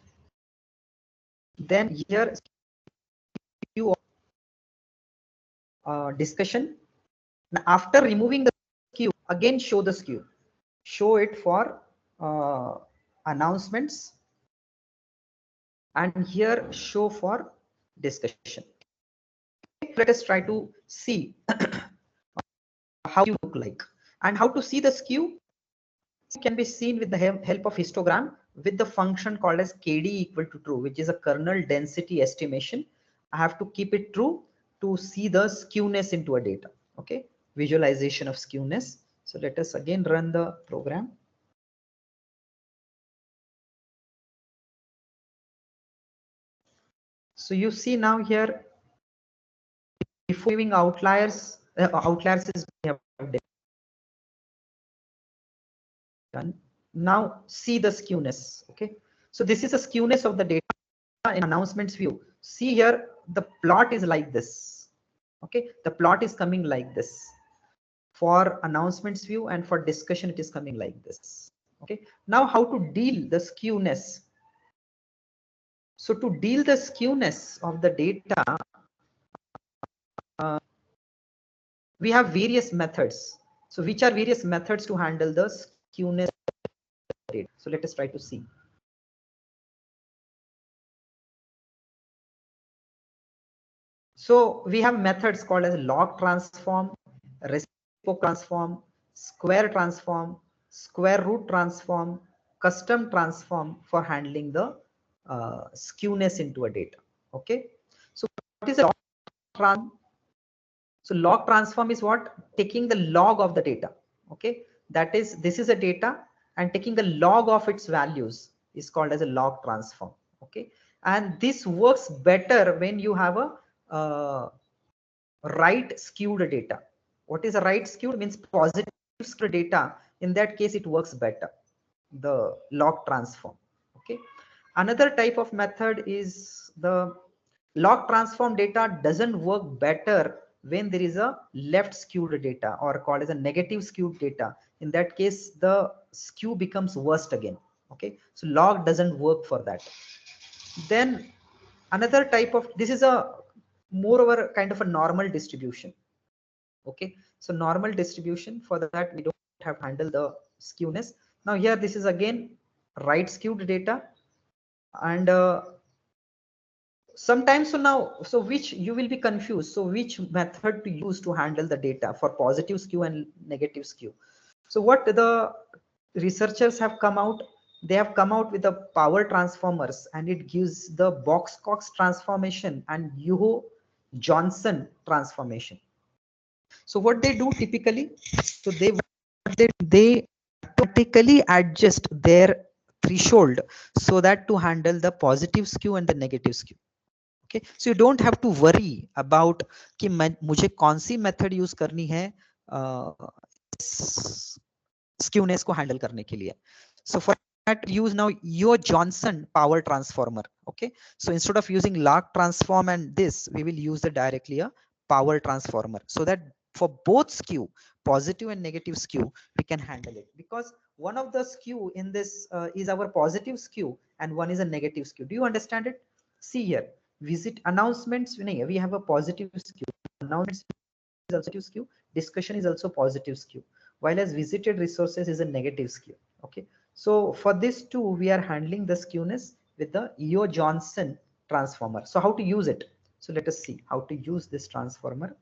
then here skew of discussion. Now after removing the skew, again show the skew, show it for announcements, and here show for discussion. Let us try to see how you look like, and how to see the skew can be seen with the help of histogram with the function called as KD equal to true, which is a kernel density estimation. I have to keep it true to see the skewness into a data. Okay, visualization of skewness. So let us again run the program. So you see now here, before giving outliers, outliers is we have done. Now see the skewness. Okay, so this is a skewness of the data in announcements view. See here, the plot is like this. Okay, the plot is coming like this. For announcements view and for discussion, it is coming like this. Okay, now how to deal the skewness? So to deal the skewness of the data, we have various methods. So which are various methods to handle the skewness of the data? So let us try to see. So we have methods called as log transform, reciprocal transform, square transform, square root transform, custom transform for handling the skewness into a data. Okay. So what is a log transform? So log transform is what? Taking the log of the data. Okay. That is, this is a data and taking the log of its values is called as a log transform. Okay. And this works better when you have a right skewed data. What is a right skewed? Means positive skewed data. In that case, it works better, the log transform. Okay. Another type of method is the log transform data doesn't work better when there is a left skewed data or called as a negative skewed data. In that case, the skew becomes worst again. Okay. So log doesn't work for that. Then another type of, this is a moreover kind of a normal distribution. Okay, so normal distribution, for that we don't have to handle the skewness. Now here this is again right skewed data, and sometimes, so which you will be confused, so which method to use to handle the data for positive skew and negative skew. So what the researchers have come out, they have come out with the power transformers, and it gives the Box-Cox transformation and Johnson transformation. So what they do typically, so they automatically adjust their threshold so that to handle the positive skew and the negative skew. Okay, so you don't have to worry about कि मुझे कौन सी method use करनी है skewness को handle करने के लिए. So for that, use now your Johnson power transformer. Okay, so instead of using log transform and this, we will use the directly a power transformer, so that for both skew, positive and negative skew, we can handle it, because one of the skew in this is our positive skew and one is a negative skew. Do you understand it? See here, visit announcements, we have a positive skew, announcements is also positive skew, discussion is also positive skew, while as visited resources is a negative skew. Okay, so for this too, we are handling the skewness with the EO Johnson transformer. So how to use it? So let us see how to use this transformer.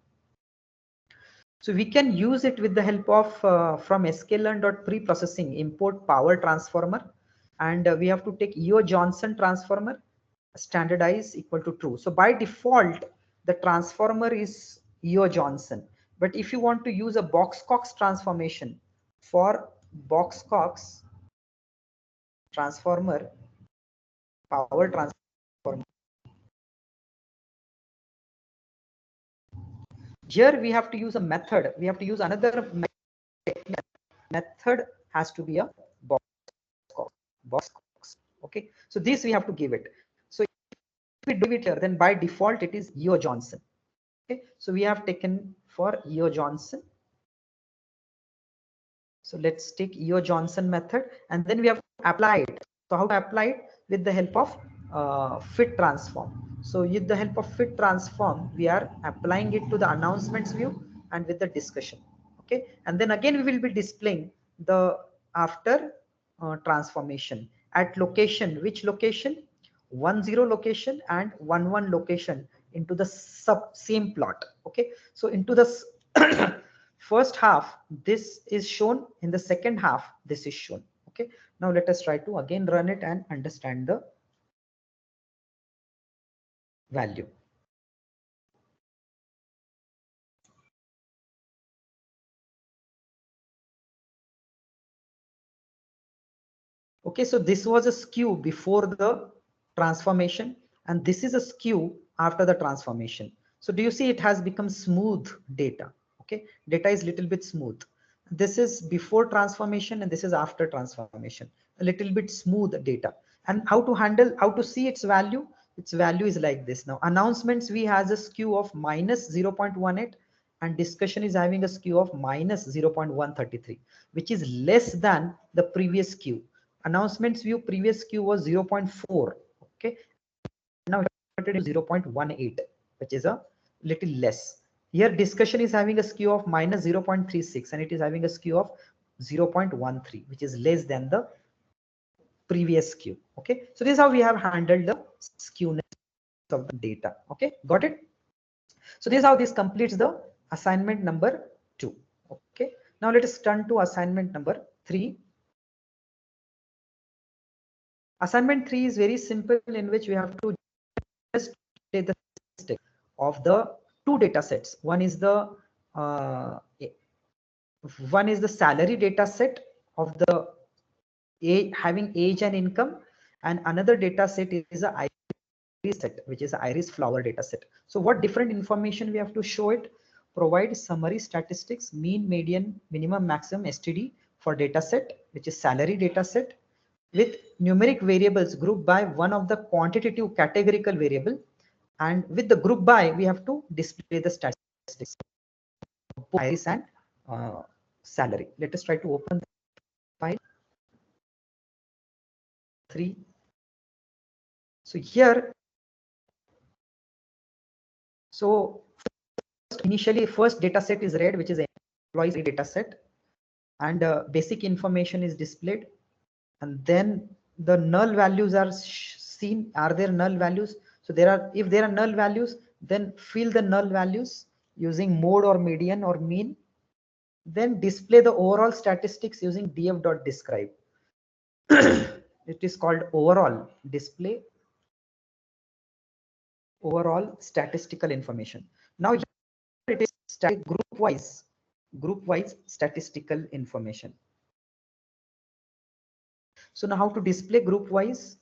So we can use it with the help of from sklearn.preprocessing import power transformer, and we have to take EO Johnson transformer, standardize equal to true. So by default, the transformer is EO Johnson. But if you want to use a Box-Cox transformation, for Box-Cox transformer, power transformer, here we have to use a method. We have to use another method, has to be a Box-Cox. Okay, so this we have to give it. So if we do it here, then by default it is EO Johnson. Okay, so we have taken for EO Johnson. So let's take EO Johnson method, and then we have to apply it. So how to apply it? With the help of fit transform. So with the help of fit transform, we are applying it to the announcements view and with the discussion. Okay, and then again we will be displaying the after transformation at location. Which location? 10 location and 11 location into the same plot. Okay, so into the first half this is shown, in the second half this is shown. Okay, now let us try to again run it and understand the value. Okay, so this was a skew before the transformation, and this is a skew after the transformation. So do you see it has become smooth data? Okay, data is little bit smooth. This is before transformation and this is after transformation, a little bit smooth data. And how to handle, how to see its value? Its value is like this. Now announcements, we has a skew of minus 0.18, and discussion is having a skew of minus 0.133, which is less than the previous skew. Announcements view previous skew was 0.4. Okay, now it is 0.18, which is a little less. Here discussion is having a skew of minus 0.36, and it is having a skew of 0.13, which is less than the previous skew. Okay, so this is how we have handled the skewness of the data. Okay, got it? So this is how this completes the assignment number 2. Okay, now let us turn to assignment number 3. Assignment 3 is very simple, in which we have to just take the statistic of the two data sets. One is the salary data set of the having age and income, and another data set is a iris set, which is the iris flower data set. So what different information we have to show it? Provide summary statistics, mean, median, minimum, maximum, STD for data set, which is salary data set, with numeric variables grouped by one of the quantitative categorical variable, and with the group by we have to display the statistics of iris and salary. Let us try to open the file 3. So here, so initially first data set is read, which is employees data set, and basic information is displayed, and then the null values are seen. Are there null values? So there are, if there are null values, then fill the null values using mode or median or mean. Then display the overall statistics using df.describe. It is called overall display overall statistical information. Now it is group wise statistical information. So now how to display group wise?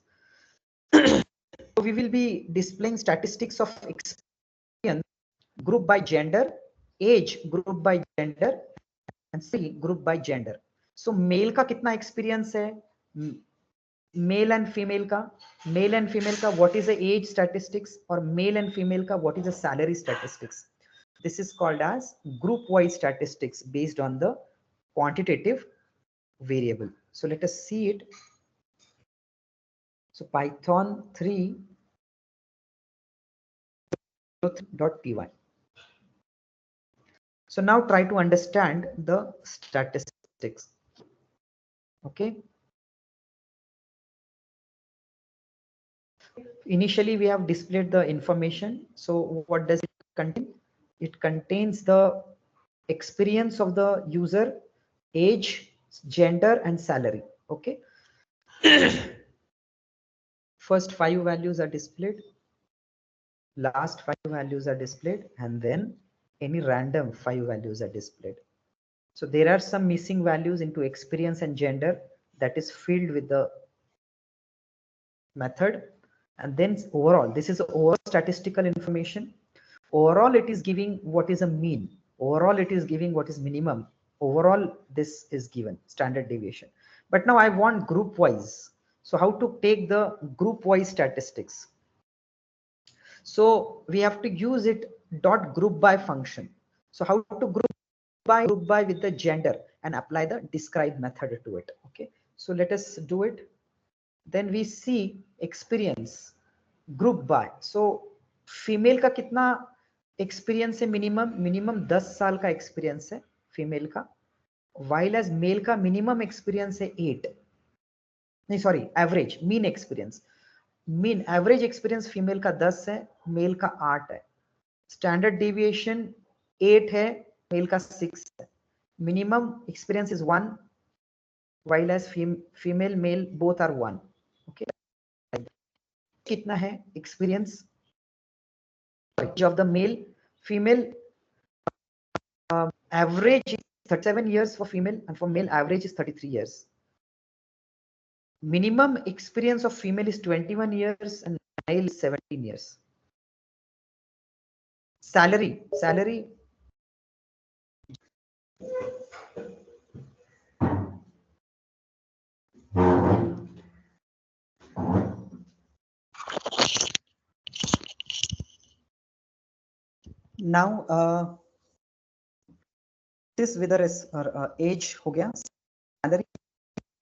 So we will be displaying statistics of experience group by gender, age group by gender, and skill group by gender. So male का कितना experience है? Male and female का what is the age statistics, or male and female का what is the salary statistics. This is called as group wise statistics based on the quantitative variable. So let us see it. So Python 3.py. So now try to understand the statistics. Okay. Initially, we have displayed the information. So what does it contain? It contains the experience of the user, age, gender, and salary. Okay. First 5 values are displayed. Last 5 values are displayed, and then any random 5 values are displayed. So there are some missing values into experience and gender that is filled with the method. And then overall, this is overall statistical information. Overall, it is giving what is a mean. Overall, it is giving what is minimum. Overall, this is given standard deviation. But now I want group wise. So how to take the group wise statistics? So we have to use it dot group by function. So how to group by with the gender and apply the describe method to it. Okay. So let us do it. Then we see experience group by. So female का कितना experience है? minimum 10 साल का experience है female का, while as male का minimum experience है 8. नहीं sorry, average mean experience. Mean average experience female का 10 है, male का 8 है. Standard deviation 8 है, male का 6 है. Minimum experience is 1, while as female male both are 1. Okay. कितना है experience of the male? Female average is 37 years for female, and for male average is 33 years. Minimum experience of female is 21 years and male is 17 years. Salary. Now this with the age हो गया. Salary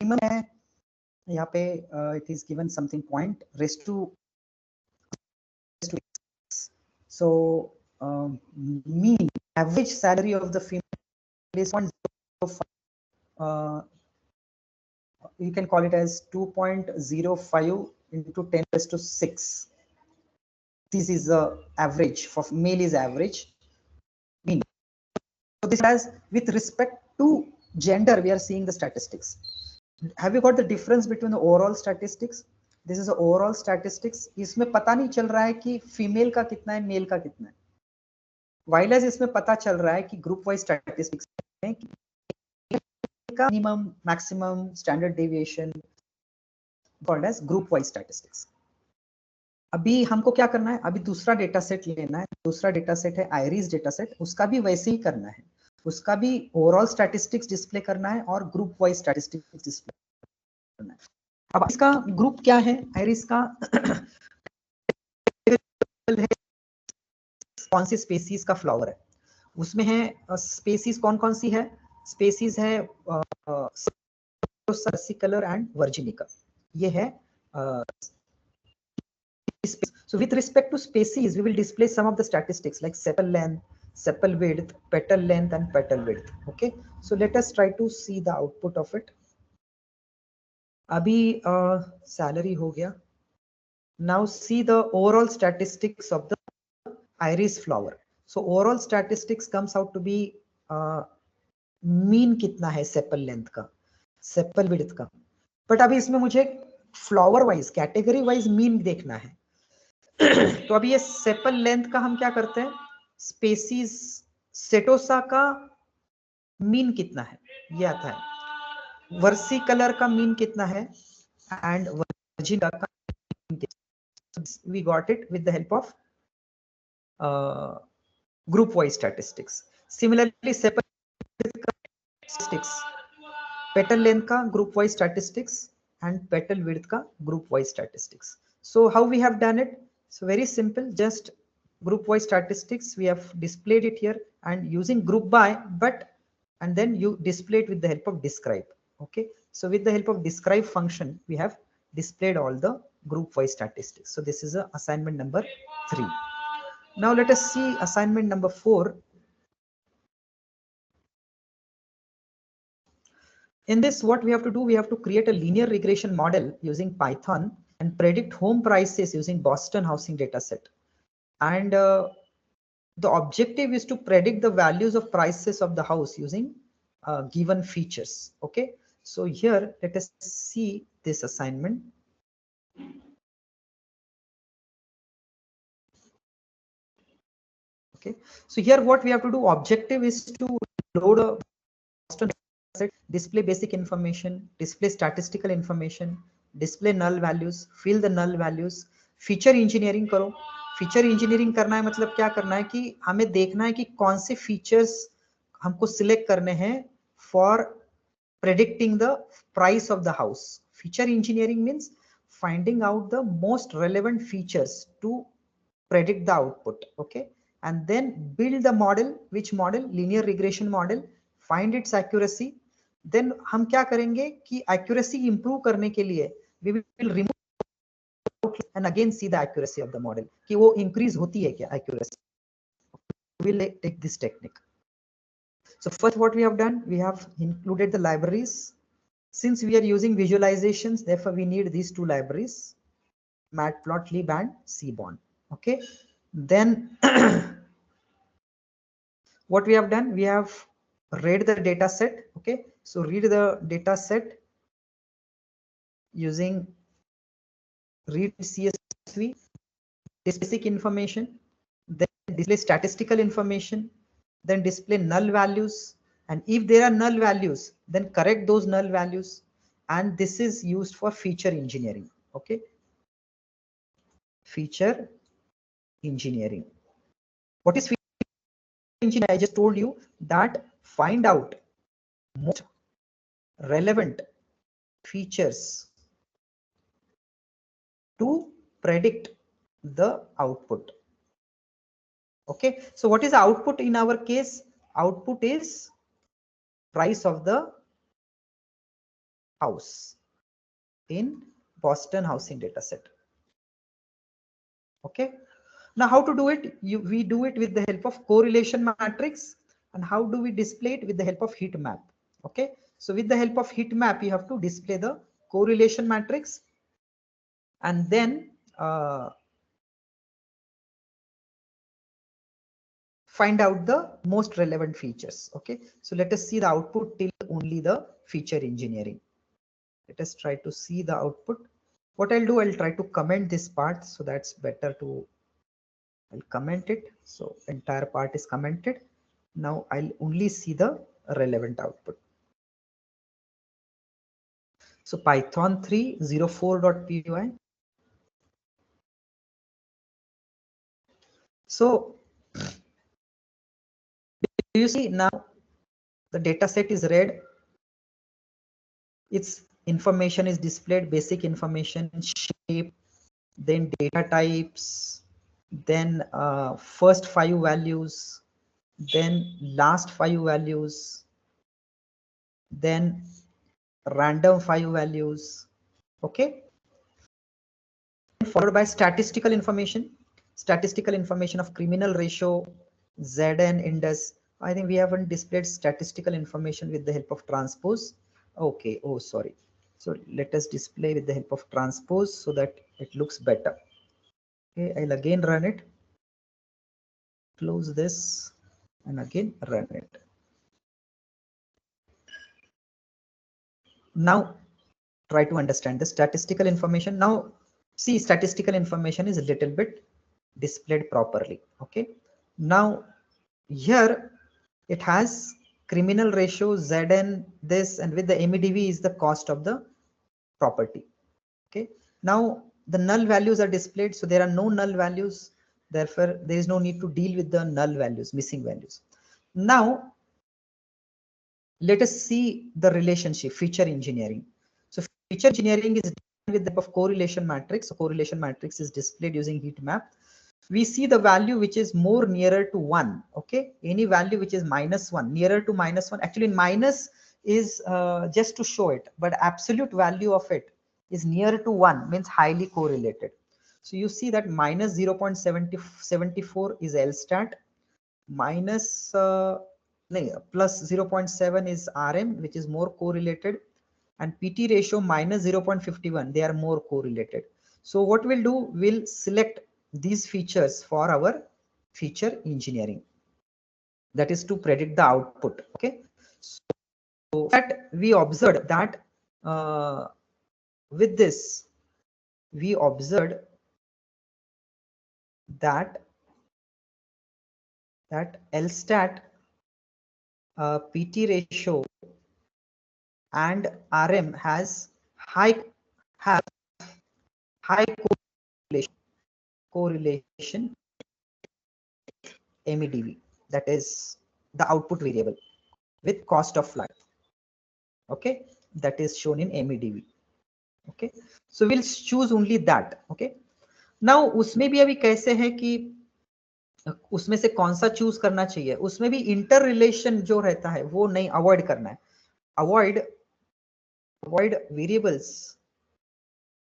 minimum है यहाँ पे it is given something point raised to so mean average salary of the female is 1.05. You can call it as 2.05 into 10 raised to 6. This is the average for male is average mean. So this has with respect to gender we are seeing the statistics. Have you got the difference between the overall statistics? This is the overall statistics. इसमें पता नहीं चल रहा है कि female का कितना है, मेल का कितना है. While as इसमें पता चल रहा है कि ग्रुप वाइज स्टैटिस्टिक्स है कि minimum, maximum, standard deviation called age group wise statistics. अभी हमको क्या करना है? अभी दूसरा डेटा सेट लेना है. दूसरा डेटा सेट है आयरिस डेटा सेट. उसका भी वैसे ही करना है. उसका भी ओवरऑल स्टैटिस्टिक्स डिस्प्ले करना है और ग्रुप वाइज स्टैटिस्टिक्स डिस्प्ले करना है. अब इसका ग्रुप क्या है? आयरिस का कौन सी स्पेसीज का फ्लावर है? उसमें है स्पेसीज कौन कौन सी है? स्पेसीज है कलर एंड वर्जिनिका. ये है so with respect to species we will display some of the statistics like sepal length, sepal width, petal length and petal width. Okay, so let us try to see the output of it. अभी salary हो गया. Now see the overall statistics of the iris flower. So overall statistics comes out to be mean कितना है sepal length का, sepal width का. But अभी इसमें मुझे flower wise category wise mean देखना है. तो अभी ये सेपल लेंथ का हम क्या करते हैं, स्पेसीज सेटोसा का मीन कितना है ये आता है, वर्सी कलर का मीन कितना है एंड वर्जिन का मीन कितना. We got it with the help of group wise statistics. Similarly sepal statistics, petal length का group wise statistics and petal width का group wise statistics. So how we have done it? So very simple, just group wise statistics we have displayed it here and using group by, but and then you display it with the help of describe. Okay, so with the help of describe function we have displayed all the group wise statistics. So this is a assignment number 3. Now let us see assignment number 4. In this, what we have to do, we have to create a linear regression model using Python and predict home prices using Boston housing dataset. And the objective is to predict the values of prices of the house using given features. Okay, so here let us see this assignment. Okay, so here what we have to do, objective is to load a Boston dataset, display basic information, display statistical information, display null values, fill the null values, feature engineering करो. Feature engineering करना है मतलब क्या करना है कि हमें देखना है कि कौन से फीचर्स हमको सिलेक्ट करने हैं for predicting the price of the house. Feature engineering means finding out the most relevant features to predict the output. Okay, and then build the model. Which model? Linear regression model. Find its accuracy. Then हम क्या करेंगे कि accuracy improve करने के लिए we will remove and again see the accuracy of the model कि वो increase होती है क्या accuracy. We will take this technique. So first what we have done, we have included the libraries. Since we are using visualizations, therefore we need these two libraries, matplotlib and cbond. Okay, then what we have done, we have read the data set. Okay, so read the data set using read csv, this basic information, then display statistical information, then display null values, and if there are null values then correct those null values, and this is used for feature engineering. Okay, feature engineering. What is feature engineering? I just told you that find out most relevant features to predict the output. Okay, so what is the output in our case? Output is price of the house in Boston housing dataset. Okay, now how to do it? We do it with the help of correlation matrix. And how do we display it? With the help of heat map. Okay, so with the help of heat map you have to display the correlation matrix and then find out the most relevant features. Okay, so let us see the output till only the feature engineering. Let us try to see the output. What I'll do, I'll try to comment this part, so that's better to, I'll comment it. So entire part is commented. Now I'll only see the relevant output. So Python 304.py. So do you see now the data set is read, its information is displayed, basic information, shape, then data types, then first 5 values, then last 5 values, then random 5 values. Okay, followed by statistical information of criminal ratio, Zn index. I think we haven't displayed statistical information with the help of transpose. Okay, oh sorry, So let us display with the help of transpose so that it looks better. Okay, I'll again run it, close this, and again run it. Now try to understand the statistical information. Now see, statistical information is a little bit displayed properly. Okay, now here it has criminal ratio, Zn, this, and with the MEDV is the cost of the property. Okay, now the null values are displayed, so there are no null values, therefore there is no need to deal with the null values, missing values. Now let us see the relationship, feature engineering. So feature engineering is done with the help of correlation matrix. So correlation matrix is displayed using heat map. We see the value which is more nearer to 1. Okay, any value which is -1, nearer to -1, actually minus is just to show it, but absolute value of it is near to 1, means highly correlated. So you see that minus 0.74 is LSTAT, minus plus 0.7 is RM, which is more correlated, and PT ratio minus 0.51, they are more correlated. So what we'll do, we'll select these features for our feature engineering, that is to predict the output. Okay, so that we observed that with this we observed that LSTAT, PT ratio and RM has high correlation MEDV, that is the output variable, with cost of flight. Okay, that is shown in MEDV. Okay, so we'll choose only that. Okay, now उसमें भी अभी कैसे है कि उसमें से कौन सा चूज करना चाहिए, उसमें भी इंटर रिलेशन जो रहता है वो नहीं, अवॉइड करना है. Avoid variables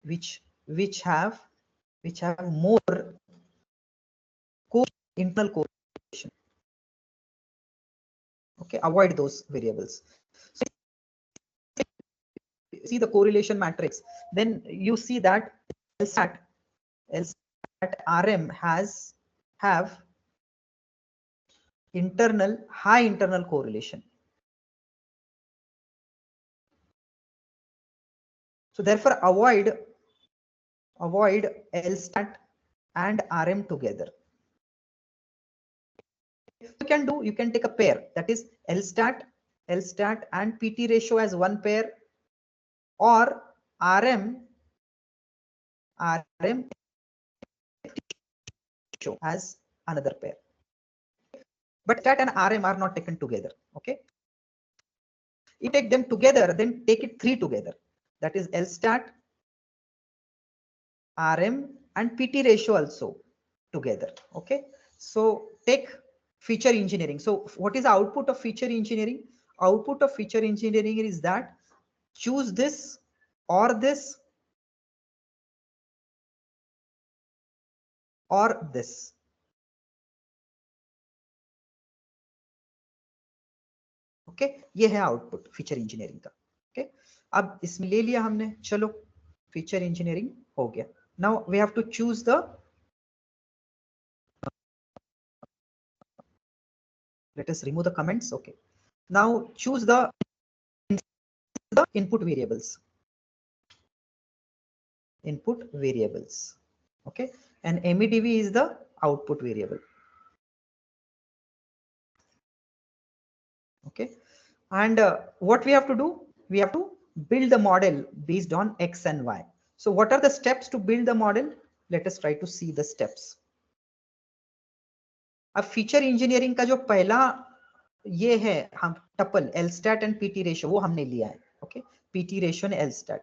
which have more internal correlation. Okay, avoid those variables. So see the correlation matrix, then you see that LSAT RM have high internal correlation. So therefore avoid LSTAT and RM together. You can take a pair, that is LSTAT and PT ratio as one pair, or RM as another pair. But STAT and RM are not taken together. Okay, you take them together, then take it 3 together, that is LSTAT, RM and PT ratio also together. Okay, so take feature engineering. So what is the output of feature engineering? Output of feature engineering is that choose this or this or this. Okay, ये है output feature engineering का. Okay, अब इसमें ले लिया हमने, चलो feature engineering हो गया. Now we have to choose the, let us remove the comments. Okay, now choose the input variables. Okay, and MEDV is the output variable. Okay, and what we have to do, we have to build the model based on X and Y. So what are the steps to build the model? Let us try to see the steps. अब feature engineering का जो पहला ये है, हम tuple LSTAT and PT ratio वो हमने लिया है. Okay, PT ratio and LSTAT,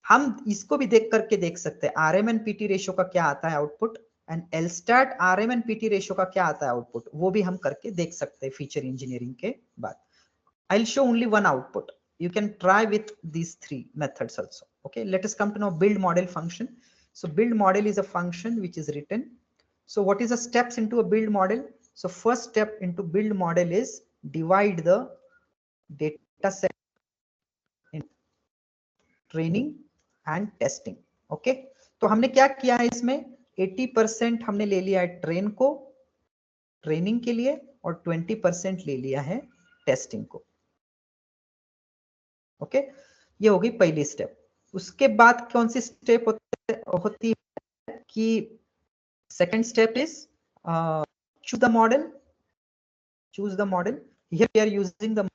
हम इसको भी देख करके देख सकते हैं RM एंड PT रेशियो का क्या आता है output, and LSTAT RM and PT ratio का क्या आता है आउटपुट, वो भी हम करके देख सकते हैं फीचर इंजीनियरिंग के बाद. I'll show only one output. You can try with these 3 methods also. Okay, let us come to now build model function. So build model is a function which is written. So what is the steps into a build model? So first step into build model is divide the data set training and testing. Okay, तो हमने क्या किया है इसमें, 80% हमने ले लिया है ट्रेन को, ट्रेनिंग के लिए, और 20% ले लिया है टेस्टिंग को। ओके, ये होगी पहली स्टेप। उसके बाद कौन सी स्टेप होती है कि second step is choose the model, choose the model. Here we are using the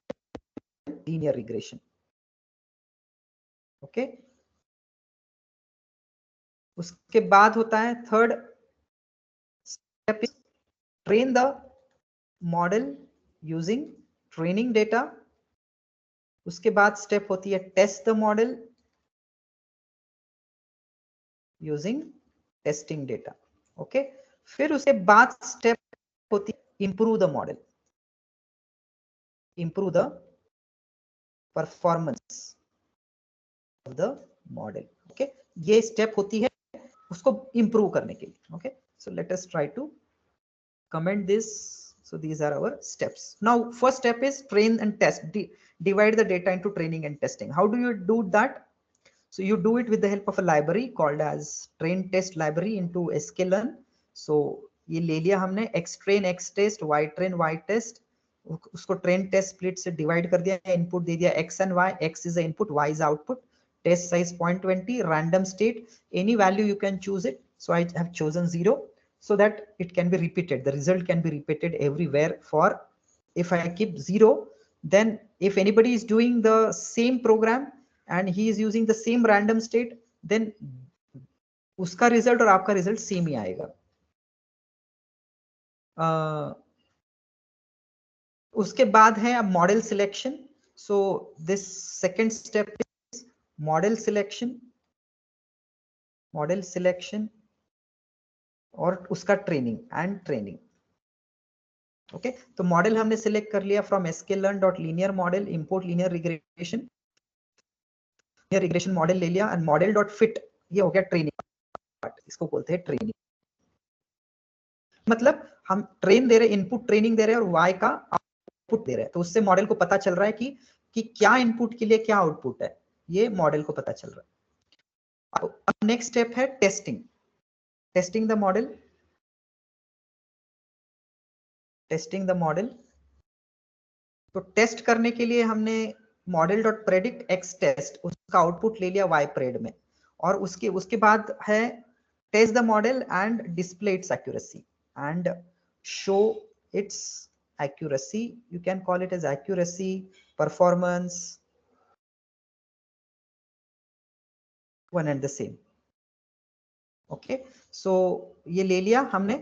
linear regression. Okay, उसके बाद होता है third step is train the model using training data. उसके बाद स्टेप होती है test the model using testing data. Okay, फिर उसके बाद स्टेप होती है improve the model, improve the performance of the model. Okay, ये स्टेप होती है उसको इंप्रूव करने के लिए। Okay, so let us try to comment this. So these are our steps. Now first step is train and test. Divide the data into training and testing. How do you do that? So you do it with the help of a library called as train test library into sklearn. So ये ले लिया हमने x train x test, y train y test, उसको train test split से divide कर दिया, input दे दिया x and y, x is the input, y is output, test size 0.20, random state, any value you can choose it. So I have chosen 0 so that it can be repeated, the result can be repeated everywhere. For if I keep 0, then if anybody is doing the same program and he is using the same random state, then उसका result और आपका result same ही आएगा। उसके बाद है अब model selection. So this second step is model selection, model selection और उसका ट्रेनिंग एंड ट्रेनिंग। ओके, तो मॉडल हमने सिलेक्ट कर लिया from sklearn.linear model, import linear regression, linear regression model ले लिया एंड मॉडल डॉट फिट, ये हो गया ट्रेनिंग पार्ट, इसको बोलते हैं ट्रेनिंग। मतलब हम ट्रेन दे रहे, इनपुट ट्रेनिंग दे रहे हैं और y का आउटपुट दे रहे हैं, तो उससे मॉडल को पता चल रहा है कि क्या इनपुट के लिए क्या आउटपुट है, ये मॉडल को पता चल रहा है। अब नेक्स्ट स्टेप है testing, testing the model, testing the model. तो टेस्ट करने के लिए हमने model dot predict x test, उसका आउटपुट ले लिया y प्रेड में, और उसके बाद है test the model and display its accuracy and show its accuracy. You can call it as accuracy, performance, one and the same. Okay, so ये ले लिया हमने,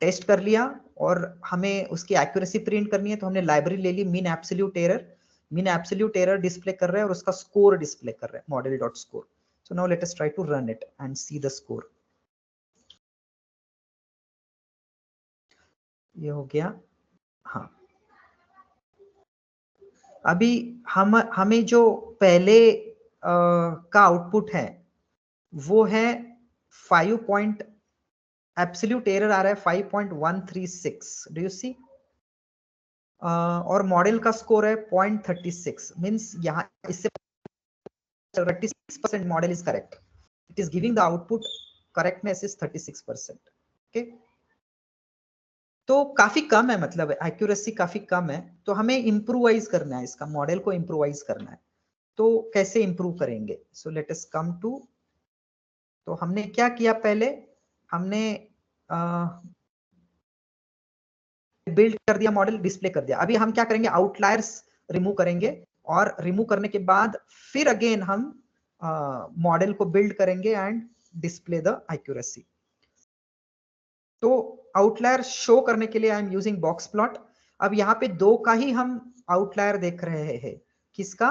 टेस्ट कर लिया और हमें उसकी एक्यूरेसी प्रिंट करनी है, तो हमने लाइब्रेरी ले ली mean absolute error, mean absolute error display कर रहा है और उसका स्कोर डिस्प्ले कर रहा है, model dot score. So now let us try to run it and see the score. ये हो गया। हाँ, अभी हमें जो पहले का आउटपुट है वो है 5 पॉइंट, एब्सोल्यूट एरर आ रहा है 5.136, डू यू सी, और मॉडल का स्कोर है 0.36, मींस यहाँ इससे 36% model is correct, it is giving the output correctness is 36%। Okay, तो काफी कम है, मतलब एक्यूरेसी काफी कम है, तो हमें इंप्रूवाइज करना है, इसका मॉडल को इंप्रूवाइज करना है। तो कैसे इंप्रूव करेंगे? सो लेट अस कम टू, तो हमने क्या किया, पहले हमने बिल्ड कर दिया, मॉडल डिस्प्ले कर दिया। अभी हम क्या करेंगे, आउटलायर्स रिमूव करेंगे, और रिमूव करने के बाद फिर अगेन हम मॉडल को बिल्ड करेंगे एंड डिस्प्ले द एक्यूरेसी। तो आउटलायर शो करने के लिए I am using box plot. अब यहाँ पे दो का ही हम आउटलायर देख रहे हैं, किसका,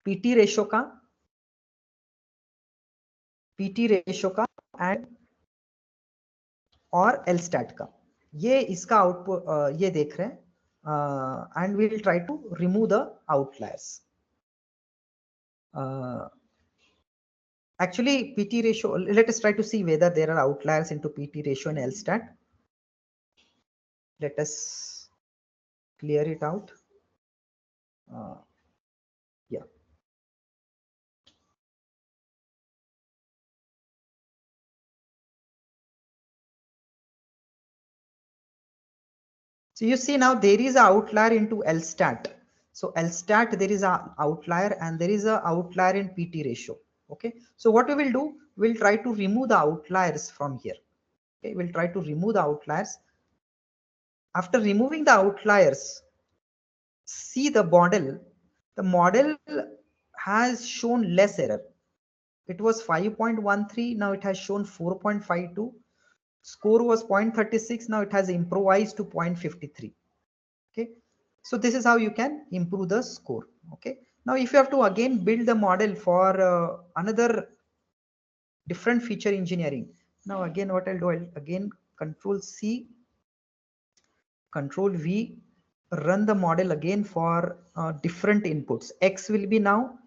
पीटी रेशो का, पीटी रेशो का एंड और एल स्टैट का, ये इसका आउटपुट ये देख रहे हैं, and we will try to remove the outliers. actually PT ratio, let us try to see whether there are outliers into PT ratio and L stat. Let us clear it out. So you see now there is an outlier into LSTAT. So LSTAT, there is an outlier and there is an outlier in PT ratio. Okay. So what we will do, we'll try to remove the outliers from here. Okay. We'll try to remove the outliers. After removing the outliers, see the model. The model has shown less error. It was 5.13. Now it has shown 4.52. Score was 0.36. Now it has improvised to 0.53. Okay, so this is how you can improve the score. Okay, now if you have to again build the model for another different feature engineering, now again what I'll do, I'll again control C, control V, run the model again for different inputs. X will be now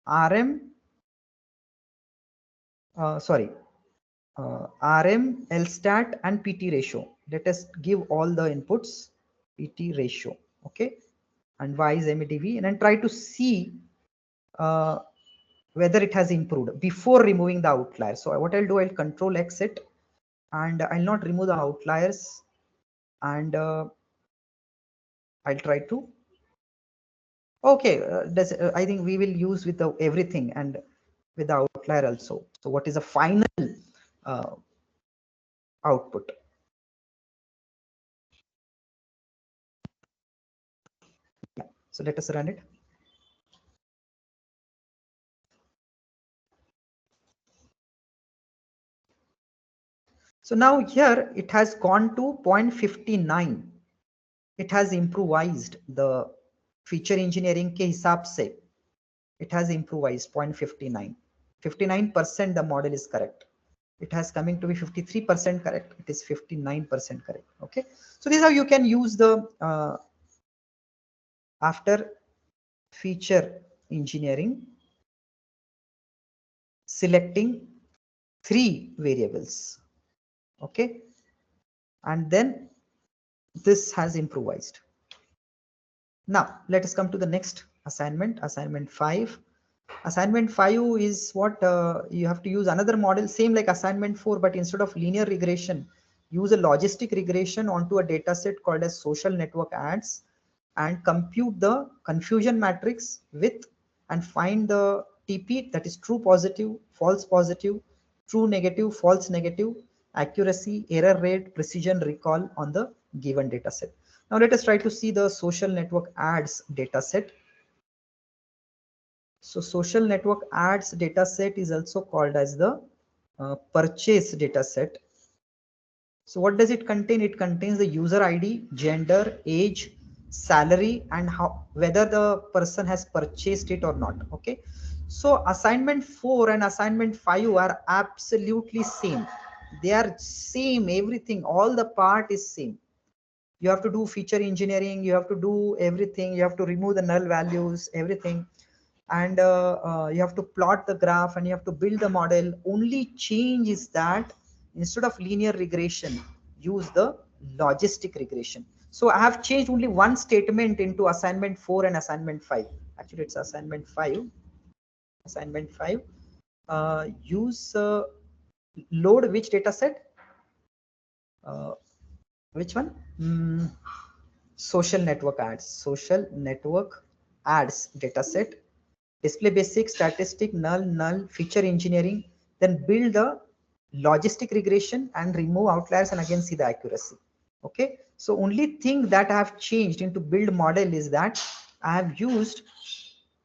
RM, sorry, RM, LSTAT and PT ratio. Let us give all the inputs, PT ratio. Okay, and Y is MEDV, and then try to see whether it has improved before removing the outlier. So what I'll do, I'll control exit and I'll not remove the outliers, and I'll try to, okay, I think we will use with the everything and with the outlier also. So what is the final uh, output? Yeah. So let us run it. So now here it has gone to 0.59. It has improvised the feature engineering के हिसाब से. It has improvised 0.59. 59% the model is correct. It has coming to be 53% correct. It is 59% correct. Okay. So this is how you can use the after feature engineering, selecting 3 variables. Okay. And then this has improvised. Now let us come to the next assignment, assignment 5. Assignment 5 is what you have to use another model, same like assignment 4, but instead of linear regression, use a logistic regression onto a data set called as social network ads and compute the confusion matrix with and find the TP, that is true positive, false positive, true negative, false negative, accuracy, error rate, precision, recall on the given data set. Now let us try to see the social network ads data set. So social network ads data set is also called as the purchase data set. So what does it contain? It contains the user ID, gender, age, salary, and how whether the person has purchased it or not. Okay. So assignment 4 and assignment 5 are absolutely same. They are same, everything, all the part is same. You have to do feature engineering, you have to do everything, you have to remove the null values, everything, and you have to plot the graph and you have to build the model. Only change is that instead of linear regression, use the logistic regression. So I have changed only one statement into assignment 4 and assignment 5. Actually it's assignment 5. Assignment 5, use load which data set, which one? Social network ads, social network ads data set, display basic, statistic, null, feature engineering, then build the logistic regression and remove outliers and again see the accuracy. Okay, so only thing that I have changed into build model is that I have used,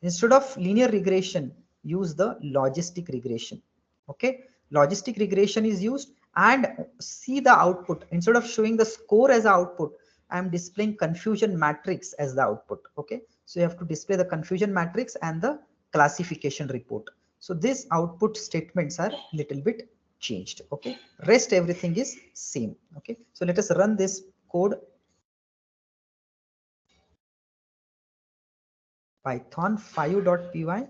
instead of linear regression, use the logistic regression. Okay, logistic regression is used, and see the output. Instead of showing the score as output, I am displaying confusion matrix as the output. Okay, so you have to display the confusion matrix and the classification report. So these output statements are little bit changed. Okay, rest everything is same. Okay, so let us run this code. Python 5.py.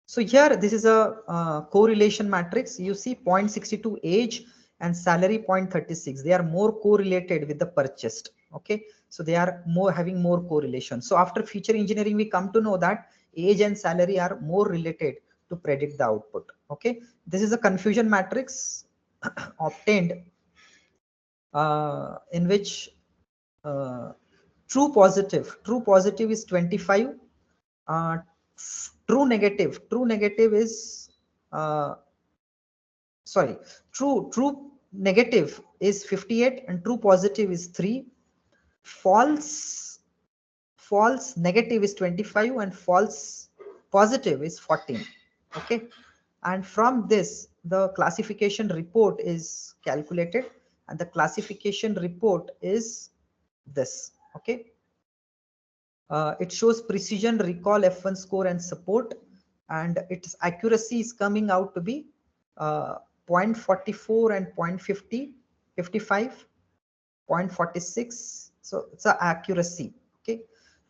So here this is a correlation matrix. You see 0.62 age and salary 0.36. They are more correlated with the purchased. Okay, so they are more having more correlation. So after feature engineering, we come to know that age and salary are more related to predict the output. Okay, this is a confusion matrix obtained in which true positive is 25, true negative is sorry, true negative is 58 and true positive is 3. False negative is 25 and false positive is 14. Okay, and from this the classification report is calculated, and the classification report is this. Okay, it shows precision, recall, F1 score and support, and its accuracy is coming out to be 0.44 and 0.50, 55, 0.46. So it's an accuracy. Okay,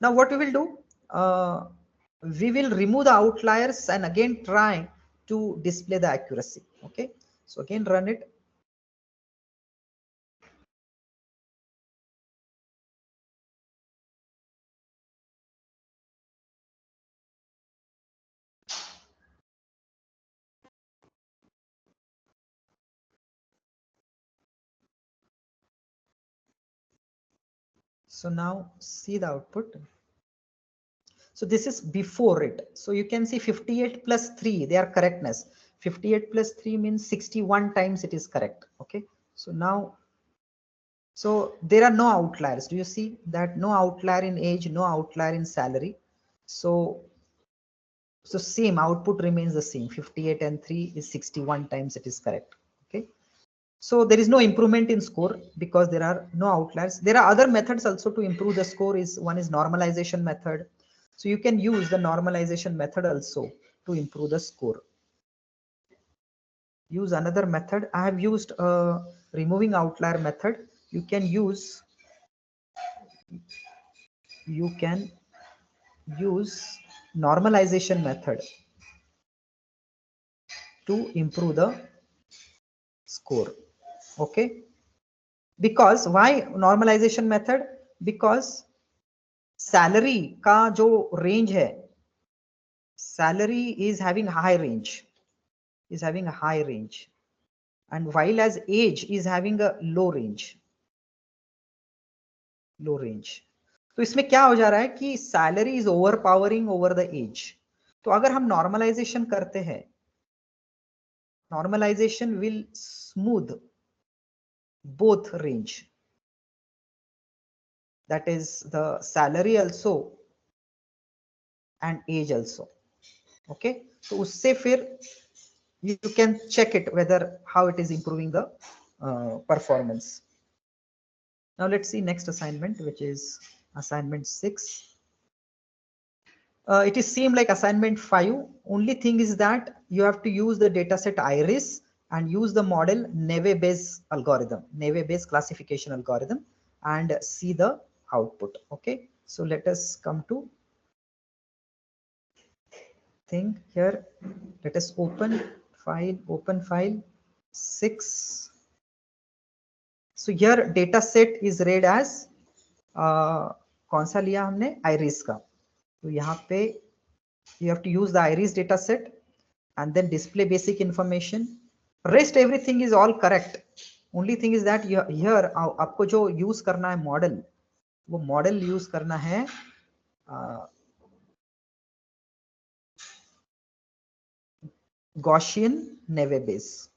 now what we will do, we will remove the outliers and again try to display the accuracy. Okay, so again run it. So now see the output. So this is before it. So you can see 58 plus 3, they are correctness. 58 plus 3 means 61 times it is correct. Okay. So now, so there are no outliers. Do you see that? No outlier in age, no outlier in salary. So same output remains the same. 58 and 3 is 61 times it is correct. Okay. So there is no improvement in score because there are no outliers. There are other methods also to improve the score. One is normalization method. So you can use the normalization method also to improve the score. Use another method. I have used a removing outlier method. You can use normalization method to improve the score. Okay. Because why normalization method? Because salary का जो range है, salary is having high range, and while as age is having a low range. तो इसमें क्या हो जा रहा है कि salary is overpowering over the age. तो अगर हम normalization करते हैं, normalization will smooth both range, that is the salary also and age also. Okay, so उससे फिर you can check it whether how it is improving the performance. Now let's see next assignment, which is assignment 6. It is same like assignment 5. Only thing is that you have to use the dataset iris and use the model Neve-Bayes algorithm, Neve-Bayes classification algorithm, and see the output. Okay, so let us come to thing here. Let us open file 6. So here data set is read as कौन सा लिया हमने, iris का. तो यहाँ पे you have to use the iris data set and then display basic information. Rest everything is all correct. Only thing is that here आपको जो use करना है model, वो model use करना है Gaussian Neve-Bayes.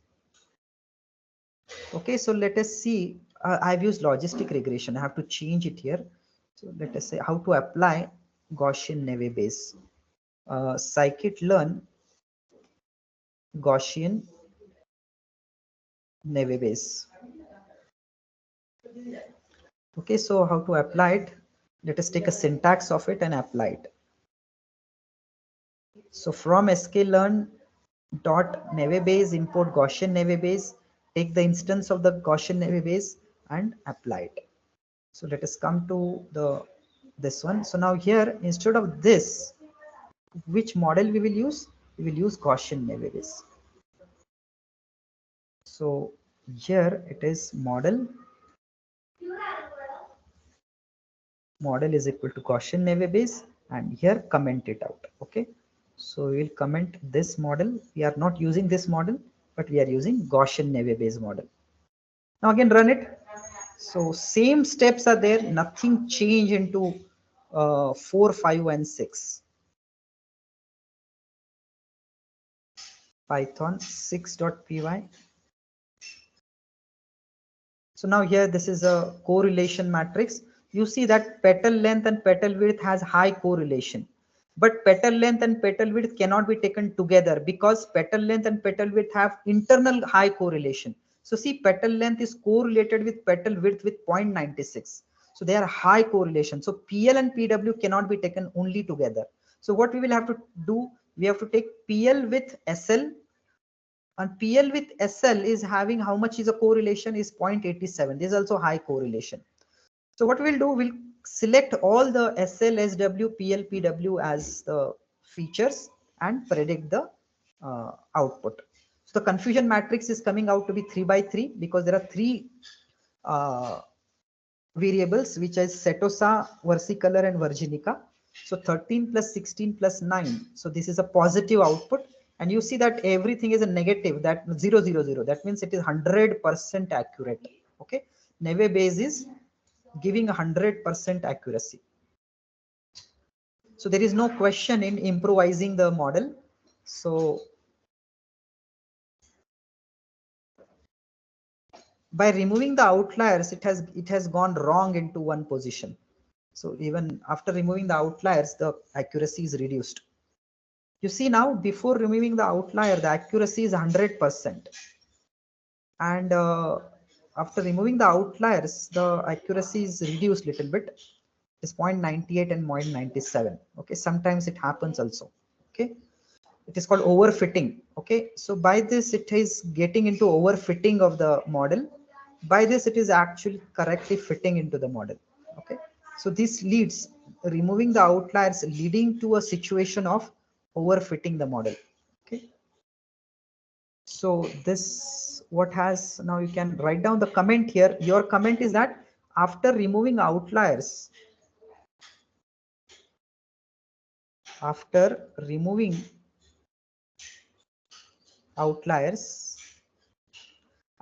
Okay, so let us see. I've used logistic regression. I have to change it here. So let us say how to apply Gaussian Neve-Bayes. Scikit-learn Gaussian Neve-Bayes. Okay, so how to apply it? Let us take a syntax of it and apply it. So from sklearn.Neve-Bayes import Gaussian Neve-Bayes, take the instance of the Gaussian Neve-Bayes and apply it. So let us come to this one. So now here, instead of this, which model we will use? We will use Gaussian Neve-Bayes. So here it is model is equal to Gaussian Neve-Bayes, and here comment it out. Okay, so we will comment this model. We are not using this model, but we are using Gaussian Neve-Bayes model. Now again run it. So same steps are there, nothing change into 4, 5 and 6. Python 6.py. So now here this is a correlation matrix. You see that petal length and petal width has high correlation. But petal length and petal width cannot be taken together because petal length and petal width have internal high correlation. So see, petal length is correlated with petal width with 0.96. So they are high correlation. So PL and PW cannot be taken only together. So what we will have to do, we have to take PL with SL, and PL with SL is having how much is a correlation is 0.87. This is also high correlation. So what we'll do, we'll select all the SL, SW, PL, PW as the features and predict the output. So the confusion matrix is coming out to be 3 by 3 because there are three uh, variables which is setosa, versicolor and virginica. So 13 plus 16 plus 9. So this is a positive output. And you see that everything is a negative, that 0, 0, 0. That means it is 100% accurate. Okay. Neve base is giving 100% accuracy. So there is no question in improvising the model. So by removing the outliers, it has gone wrong into one position. So even after removing the outliers, the accuracy is reduced. You see now, before removing the outlier, the accuracy is 100%. And after removing the outliers, the accuracy is reduced a little bit. It's 0.98 and 0.97. Okay, sometimes it happens also. Okay, it is called overfitting. Okay, so by this, it is getting into overfitting of the model. By this, it is actually correctly fitting into the model. Okay, so this leads, removing the outliers leading to a situation of overfitting the model. Okay, so this what has, now you can write down the comment here. Your comment is that after removing outliers,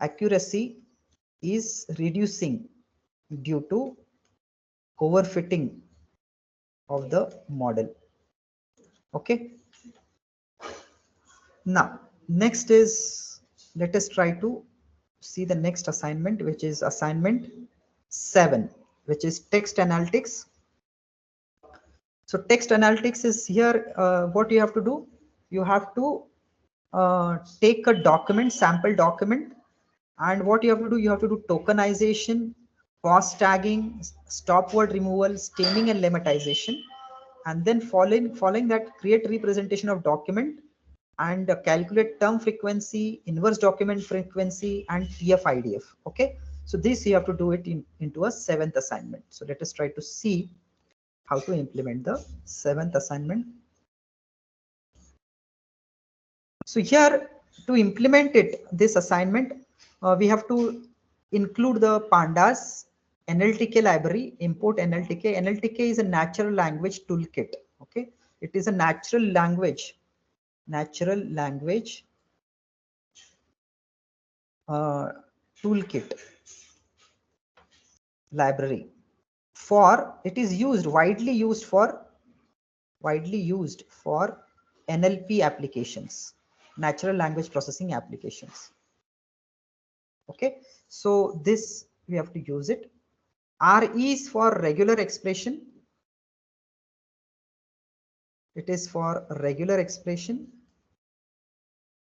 accuracy is reducing due to overfitting of the model. Okay, now next is, let us try to see the next assignment, which is assignment 7, which is text analytics. So text analytics is here. What you have to do, you have to take a document, sample document, and what you have to do, you have to do tokenization, post tagging, stop word removal, stemming and lemmatization, and then following that, create representation of document and calculate term frequency, inverse document frequency, and TF-IDF. Okay, so this you have to do it into a 7th assignment. So let us try to see how to implement the 7th assignment. So here, to implement it, this assignment, we have to include the pandas NLTK library, import NLTK. NLTK is a natural language toolkit. Okay, it is a natural language toolkit library. For it is used widely used for NLP applications, natural language processing applications. Okay, so this we have to use it. RE is for regular expression. It is for regular expression.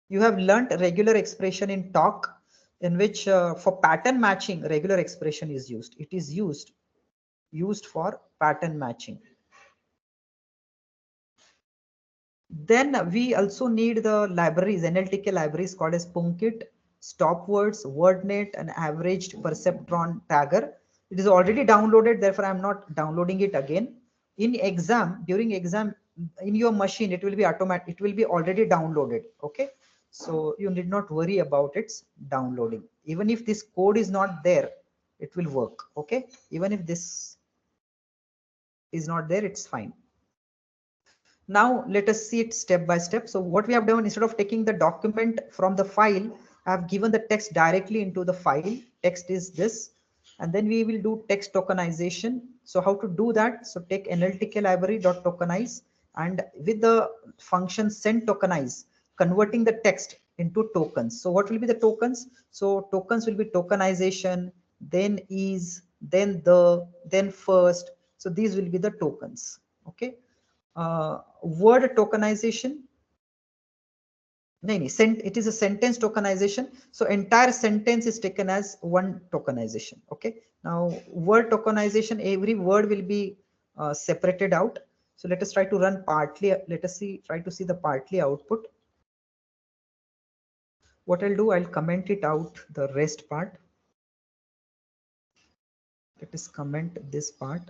You have learnt regular expression in talk, in which for pattern matching, regular expression is used. It is used for pattern matching. Then we also need the libraries, NLTK libraries called as Punkit, Stopwords, WordNet, and Averaged Perceptron Tagger. It is already downloaded, therefore I'm not downloading it again. In exam, during exam, in your machine, it will be automatic, it will be already downloaded. Okay, so you need not worry about its downloading. Even if this code is not there, it will work. Okay, even if this is not there, it's fine. Now let us see it step by step. So what we have done, instead of taking the document from the file, I have given the text directly into the file. Text is this. and then we will do text tokenization. So how to do that? So take NLTK library dot tokenize, and with the function send tokenize, converting the text into tokens. So what will be the tokens? So tokens will be tokenization, then is, then the, then first. So these will be the tokens. Okay. Word tokenization. It is a sentence tokenization. So entire sentence is taken as one tokenization. Okay. Now word tokenization, every word will be separated out. So let us try to run partly. Let us try to see the partly output. What I'll do, I'll comment it out, the rest part. Let us comment this part.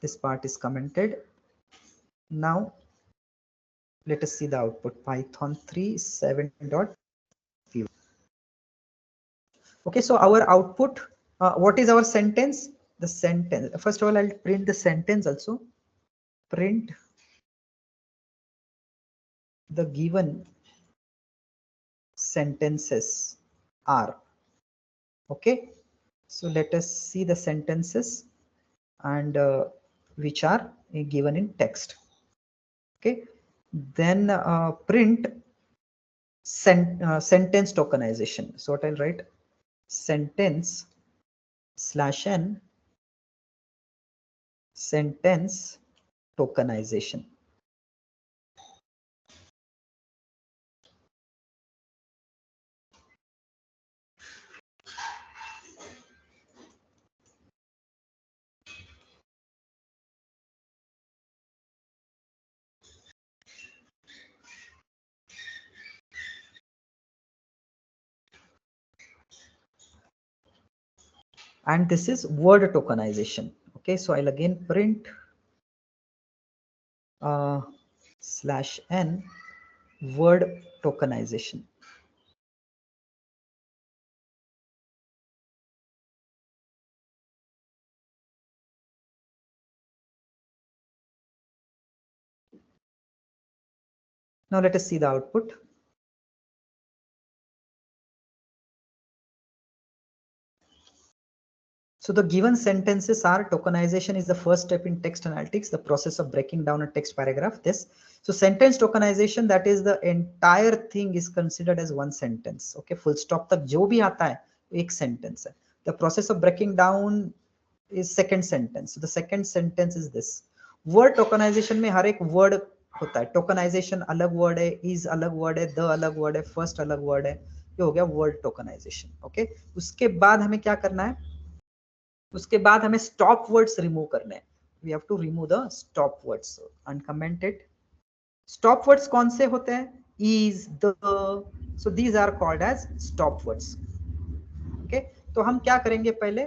This part is commented. Now let us see the output. Python 3.7.py. Okay, so our output, what is our sentence? The sentence. First of all, I'll print the sentence also. Print the given sentences are. Okay, so let us see the sentences and which are given in text. Okay, then print sentence tokenization. So what I'll write, sentence /n sentence tokenization. And this is word tokenization. Okay, so I'll again print /n word tokenization. Now let us see the output. So the given sentences are: tokenization is the first step in text analytics, the process of breaking down a text paragraph. This. So sentence tokenization, that is the entire thing is considered as one sentence. Okay, full stop tak jo bhi aata hai, ek sentence hai. The process of breaking down is second sentence. So the second sentence is this. Word tokenization में हर एक word होता है. Tokenization अलग word है, is अलग word है, the अलग word है, first अलग word है. ये हो गया word tokenization. Okay. उसके बाद हमें क्या करना है? उसके बाद हमें stop words remove करने हैं. We have to remove the stop words. Uncommented. Stop words कौन से होते हैं? Is, the. So these are called as stop words. Okay. तो हम क्या करेंगे पहले?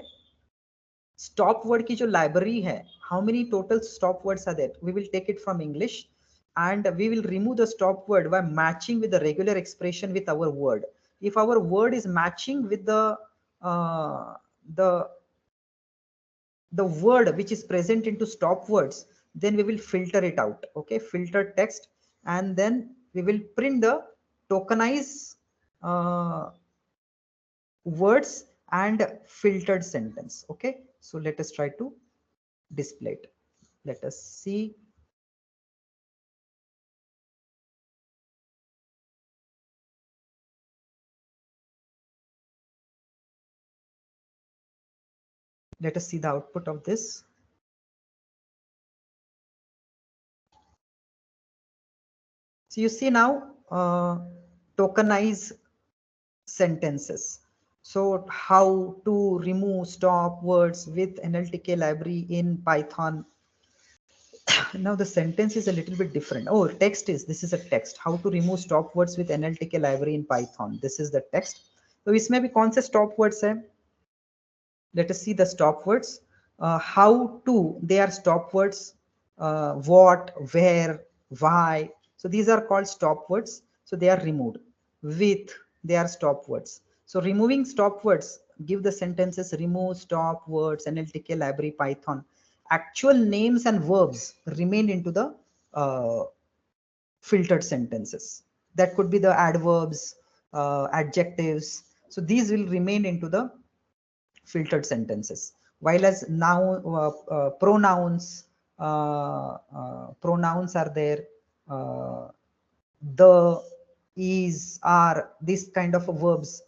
Stop word की जो library है, how many total stop words are there? We will take it from English, and we will remove the stop word by matching with the regular expression with our word. If our word is matching with the word which is present into stop words, then we will filter it out. Okay, filter text, and then we will print the tokenize words and filtered sentence. Okay, so let us try to display it. Let us see. Let us see the output of this. So you see now tokenize sentences. So how to remove stop words with NLTK library in Python. Now the sentence is a little bit different. Oh, text is, this is a text. How to remove stop words with NLTK library in Python. This is the text. So इसमें भी कौन से stop words है? Let us see the stop words. How to, they are stop words. What, where, why. So these are called stop words. So they are removed. With, they are stop words. So removing stop words, give the sentences remove stop words, NLTK library Python. Actual names and verbs remain into the filtered sentences. That could be the adverbs, adjectives, So these will remain into the filtered sentences, while as now pronouns are there, the, is, are, this kind of verbs,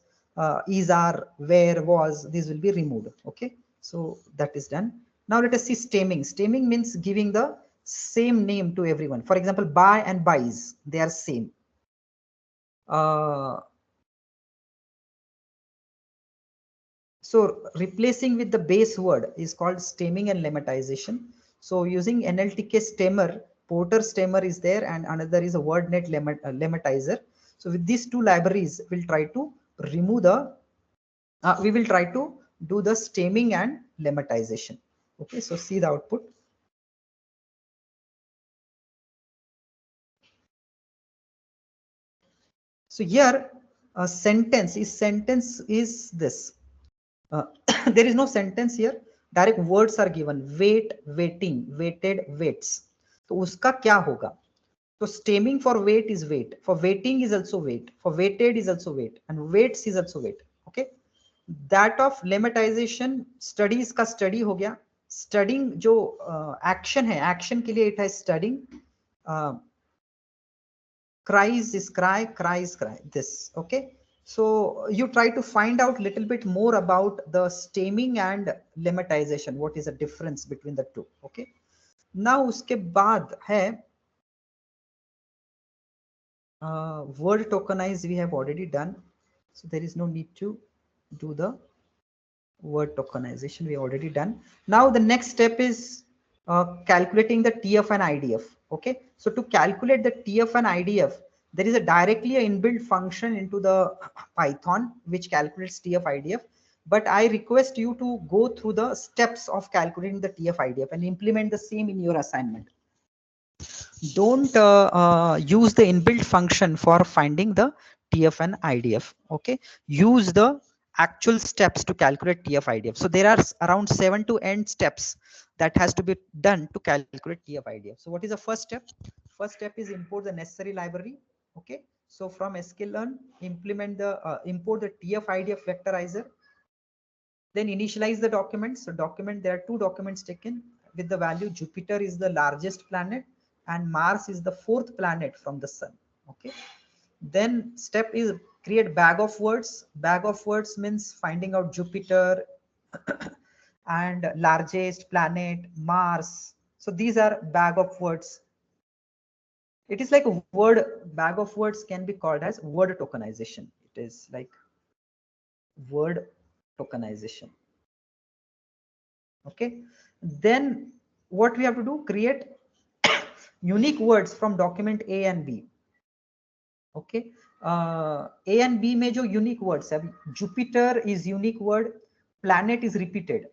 is, are, where, was, these will be removed. Okay, so that is done. Now let us see stemming. Stemming means giving the same name to everyone. For example, buy and buys, they are same. So replacing with the base word is called stemming and lemmatization. So using NLTK stemmer, Porter stemmer is there, and another is a WordNet lemmatizer. So with these two libraries, we'll try to remove the, we will try to do the stemming and lemmatization. Okay, so see the output. So here a sentence is this. There is no sentence here, direct words are given. Wait, waiting, waited, waits. तो उसका क्या होगा? So stemming for wait is wait, for waiting is also wait, for waited is also wait, and waits is also wait. Okay, that of lemmatization, studies का study हो गया. Studying जो action है, action के लिए it has studying. Cries is cry, cries cry, this. Okay, so you try to find out little bit more about the stemming and lemmatization, what is the difference between the two. Okay, now uske baad hai word tokenize, we have already done, so there is no need to do the word tokenization, we already done. Now the next step is calculating the TF and IDF. Okay, so to calculate the TF and IDF, there is a directly a inbuilt function into the Python which calculates TF IDF, but I request you to go through the steps of calculating the TF IDF and implement the same in your assignment. Don't use the inbuilt function for finding the TF and IDF. Okay, use the actual steps to calculate TF IDF. So there are around 7 to 8 steps that has to be done to calculate TF IDF. So what is the first step? First step is import the necessary library. Okay, so from sklearn, implement the import the TF IDF vectorizer. Then initialize the document. So document, there are two documents taken with the value Jupiter is the largest planet and Mars is the fourth planet from the sun. Okay, then step is create bag of words. Bag of words means finding out Jupiter and largest planet, Mars. So these are bag of words. It is like a word, bag of words can be called as word tokenization. It is like word tokenization. Okay, then what we have to do, create unique words from document A and B. Okay, A and B में जो unique words है, Jupiter is unique word, planet is repeated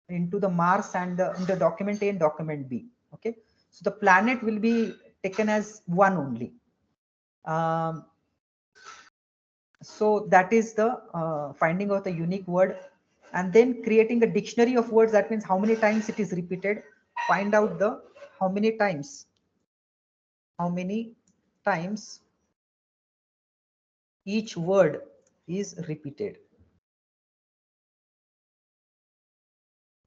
into the Mars and in the document A and document B. Okay, so the planet will be taken as one only. So that is the finding of the unique word, and then creating a dictionary of words. That means how many times it is repeated. Find out the how many times each word is repeated,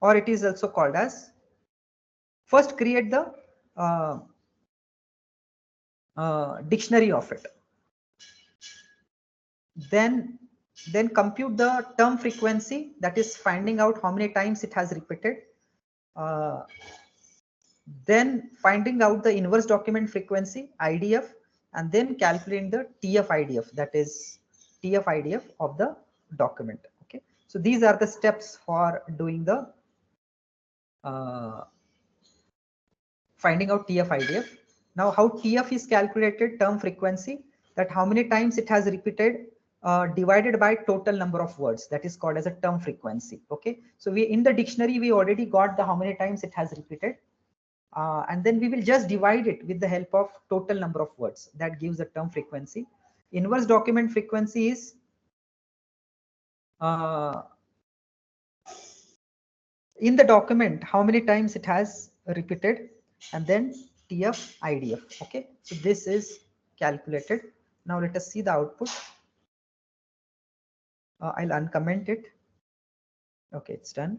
or it is also called as, first create the dictionary of it, then compute the term frequency, that is finding out how many times it has repeated, then finding out the inverse document frequency IDF, and then calculating the TF IDF, that is TF IDF of the document. Okay, so these are the steps for doing the finding out TF IDF. Now how TF is calculated, term frequency, that how many times it has repeated divided by total number of words, that is called as a term frequency. Okay, so we in the dictionary we already got the how many times it has repeated, and then we will just divide it with the help of total number of words, that gives the term frequency. Inverse document frequency is in the document how many times it has repeated, and then TF IDF. Okay, so this is calculated. Now let us see the output. I'll uncomment it. Okay, it's done.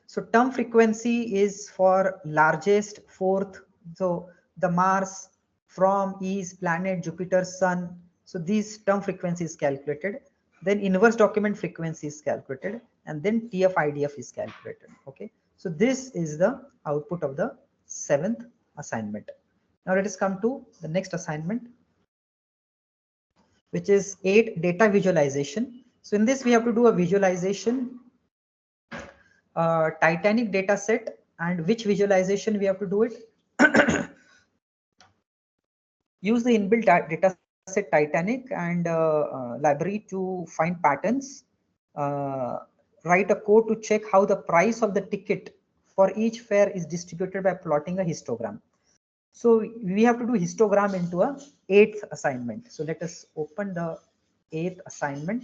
So term frequency is for largest, fourth. So the Mars, from, is, planet, Jupiter, Sun. So these term frequency is calculated. Then inverse document frequency is calculated, and then TF IDF is calculated. Okay. So this is the output of the 7th assignment. Now let us come to the next assignment, which is 8, data visualization. So in this we have to do a visualization, Titanic data set, and which visualization we have to do it. Use the inbuilt data set Titanic and library to find patterns. Write a code to check how the price of the ticket for each fare is distributed by plotting a histogram. So we have to do histogram into a 8th assignment. So let us open the 8th assignment.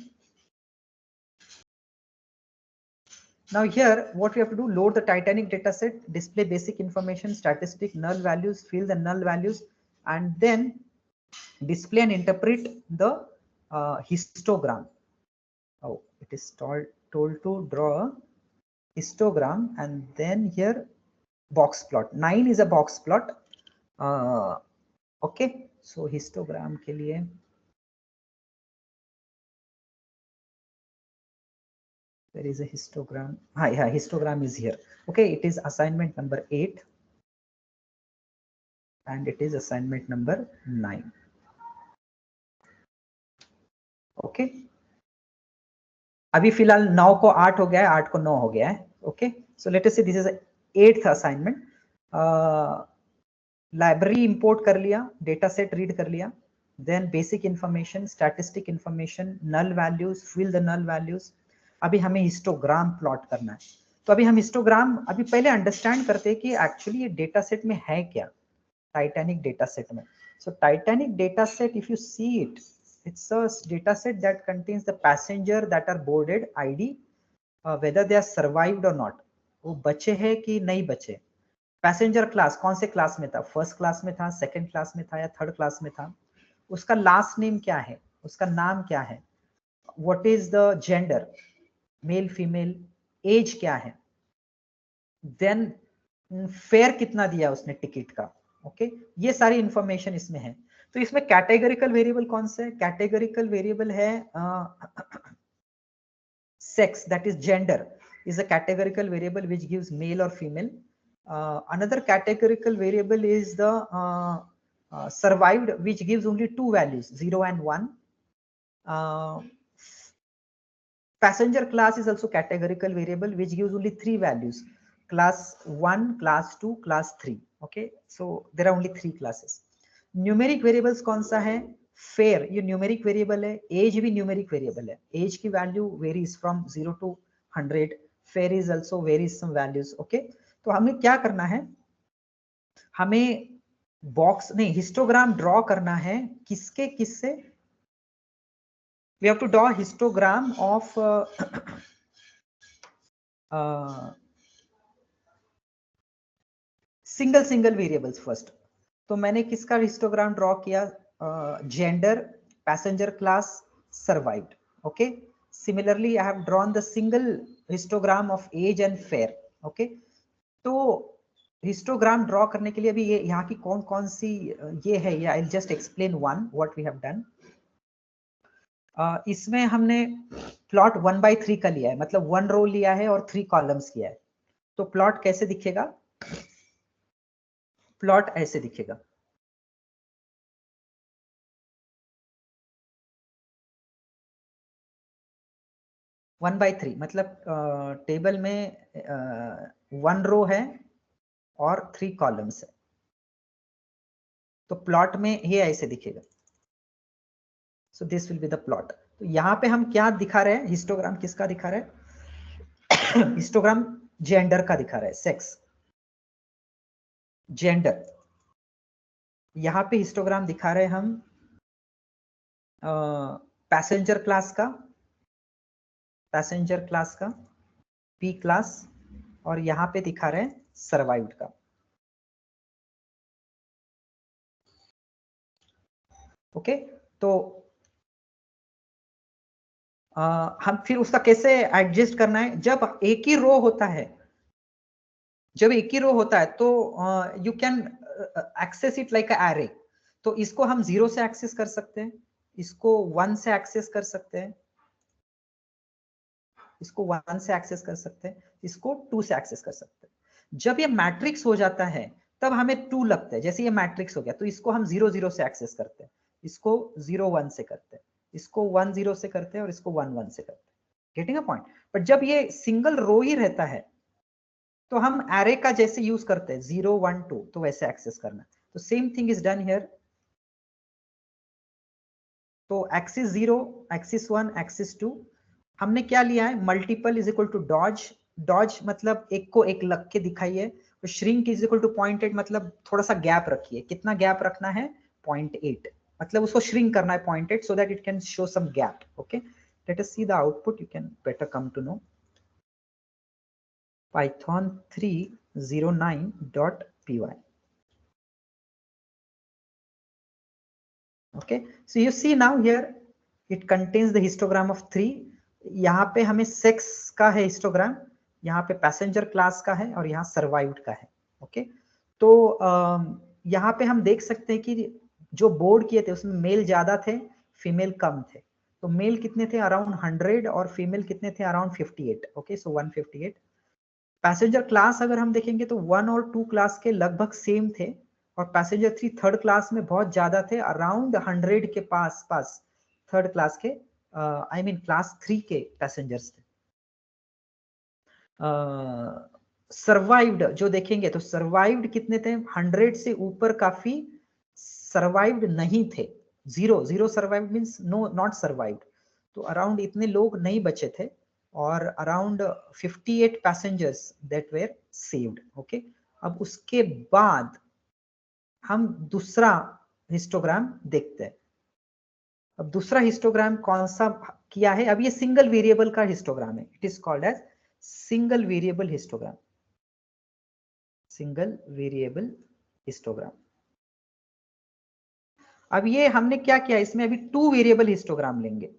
Now here, what we have to do, load the Titanic dataset, display basic information, statistic, null values, fill the null values, and then display and interpret the histogram. Oh, it is told to draw a histogram, and then here box plot. 9 is a box plot. Okay, so histogram के लिए there is a histogram. Yeah, histogram is here. Okay, it is assignment number 8 and it is assignment number 9. Okay अभी फिलहाल 9 को 8 हो गया है, 8 को 9 हो गया है. Okay so let us say this is 8th assignment. Library import कर लिया, डेटा सेट रीड कर लिया, then basic information, statistic information, null values, fill the null values. अभी हमें हिस्टोग्राम प्लॉट करना है. तो अभी हम हिस्टोग्राम अभी पहले अंडरस्टैंड करते हैं कि एक्चुअली ये डेटा सेट में है क्या, टाइटैनिक डेटा सेट में. So Titanic data set, if you see it, it's a data set that contains the passenger that are boarded, ID, whether they are survived or not, वो बचे हैं कि नहीं बचे. पैसेंजर क्लास कौन से class में था, फर्स्ट क्लास में था, सेकंड क्लास में था या थर्ड क्लास में था, उसका लास्ट नेम क्या है, उसका नाम क्या है, what is the gender, male female, age क्या है, देन फेयर कितना दिया उसने टिकट का. ओके ये सारी इंफॉर्मेशन इसमें है. तो इसमें कैटेगरिकल वेरिएबल कौन सा है, कैटेगरिकल वेरिएबल है sex, that is gender is a categorical variable which gives male or female. Another categorical variable is the survived, which gives only 2 values, 0 and 1. Passenger class is also categorical variable which gives only 3 values, class 1, class 2, class 3. Okay, so there are only 3 classes. Numeric variables कौन सा है, fare, ये numeric variable है. Age भी numeric variable है, age की value varies from 0 to 100. Fare is also varies some values. Okay तो हमें क्या करना है, हमें बॉक्स नहीं हिस्टोग्राम ड्रॉ करना है. किसके किससे, we have to draw histogram of single variables first. तो मैंने किसका हिस्टोग्राम ड्रॉ किया, gender, passenger class, survived. Okay similarly I have drawn the single histogram of age and fare. Okay तो हिस्टोग्राम ड्रॉ करने के लिए अभी ये यहाँ की कौन कौन सी ये है, या I will just explain one what we have done. इसमें हमने प्लॉट 1/3 का लिया है, मतलब 1 रो लिया है और 3 कॉलम्स किया है. तो प्लॉट कैसे दिखेगा, प्लॉट ऐसे दिखेगा. uh, 1/3 मतलब टेबल में 1 रो है और 3 कॉलम्स है. तो प्लॉट में ये ऐसे दिखेगा. So this will be the plot. तो यहाँ पे हम क्या दिखा रहे हैं, हिस्टोग्राम किसका दिखा रहे हैं हिस्टोग्राम जेंडर का दिखा रहा है, सेक्स, जेंडर. यहाँ पे हिस्टोग्राम दिखा रहे हैं हम पैसेंजर क्लास का, पैसेंजर क्लास का पी क्लास, और यहाँ पे दिखा रहे हैं सर्वाइव्ड का. ओके, तो हम फिर उसका कैसे एडजस्ट करना है, जब एक ही रो होता है, जब एक ही रो होता है तो you can access it like a array. तो इसको हम 0 से एक्सेस कर सकते हैं, इसको 1 से एक्सेस कर सकते हैं, इसको 1 से एक्सेस कर सकते हैं, इसको 2 से एक्सेस कर सकते हैं। जब ये मैट्रिक्स हो जाता है तब हमें 2 लगता है, जैसे ये मैट्रिक्स हो गया तो इसको हम 0 0 से एक्सेस करते हैं, इसको 0 1 से करते हैं, इसको 1 0 से करते हैं और इसको 1 1 से करते हैं। Getting a point? बट जब ये सिंगल रो ही रहता है तो हम एरे का जैसे यूज करते हैं 0 1 2, तो वैसे एक्सेस करना। तो same thing is done here. तो एक्सिस 0, एक्सिस 1, एक्सिस 2, हमने क्या लिया है, multiple is equal to dodge. Dodge मतलब एक को एक लग के दिखाइए। तो श्रिंक इज इक्वल टू 0.8 मतलब थोड़ा सा गैप रखिए। कितना गैप रखना है? 0.8, मतलब उसको श्रिंक करना है 0.8 so that it can show some gap. Okay, let us see the output, you can better come to know. python 309.py. Okay, so you see now here it contains the histogram of 3. यहाँ पे हमें sex का है histogram, यहाँ पे passenger class का है और यहाँ सर्वाइव्ड का है। ओके, तो यहाँ पे हम देख सकते हैं कि जो बोर्ड किए थे उसमें मेल ज्यादा थे, फीमेल कम थे। तो मेल कितने थे? अराउंड 100 और फीमेल कितने थे? अराउंड 58। ओके, सो 158। पैसेंजर क्लास अगर हम देखेंगे तो 1 और 2 क्लास के लगभग सेम थे और पैसेंजर 3 थर्ड क्लास में बहुत ज्यादा थे, अराउंड 100 के पास पास थर्ड क्लास के, आई मीन क्लास 3 के पैसेंजर्स थे। सर्वाइव्ड जो देखेंगे तो सर्वाइव्ड कितने थे? 100 से ऊपर काफी सर्वाइव्ड नहीं थे। 0 0 survived means no not survived. तो अराउंड इतने लोग नहीं बचे थे और around 58 passengers that were saved. Okay, अब उसके बाद हम दूसरा हिस्टोग्राम देखते हैं। अब दूसरा हिस्टोग्राम कौन सा किया है? अब ये सिंगल वेरिएबल का हिस्टोग्राम है। It is called as single variable histogram. Single variable histogram. अब ये हमने क्या किया, इसमें अभी 2 वेरिएबल हिस्टोग्राम लेंगे।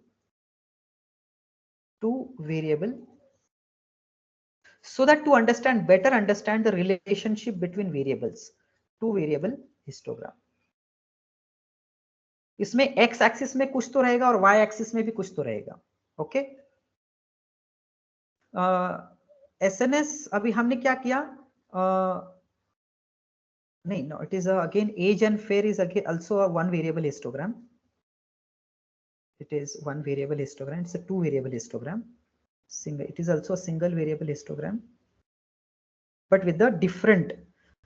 2 variable, so that to understand better understand the relationship between variables. 2 variable histogram. इसमें x एक्सिस में कुछ तो रहेगा और y एक्सिस में भी कुछ तो रहेगा। ओके, एसएनएस अभी हमने क्या किया, नहीं, no, it is again age and fare is again also a 1 variable histogram. It is 1 variable histogram. It's a 2 variable histogram. Single, it is also a single variable histogram, but with the different.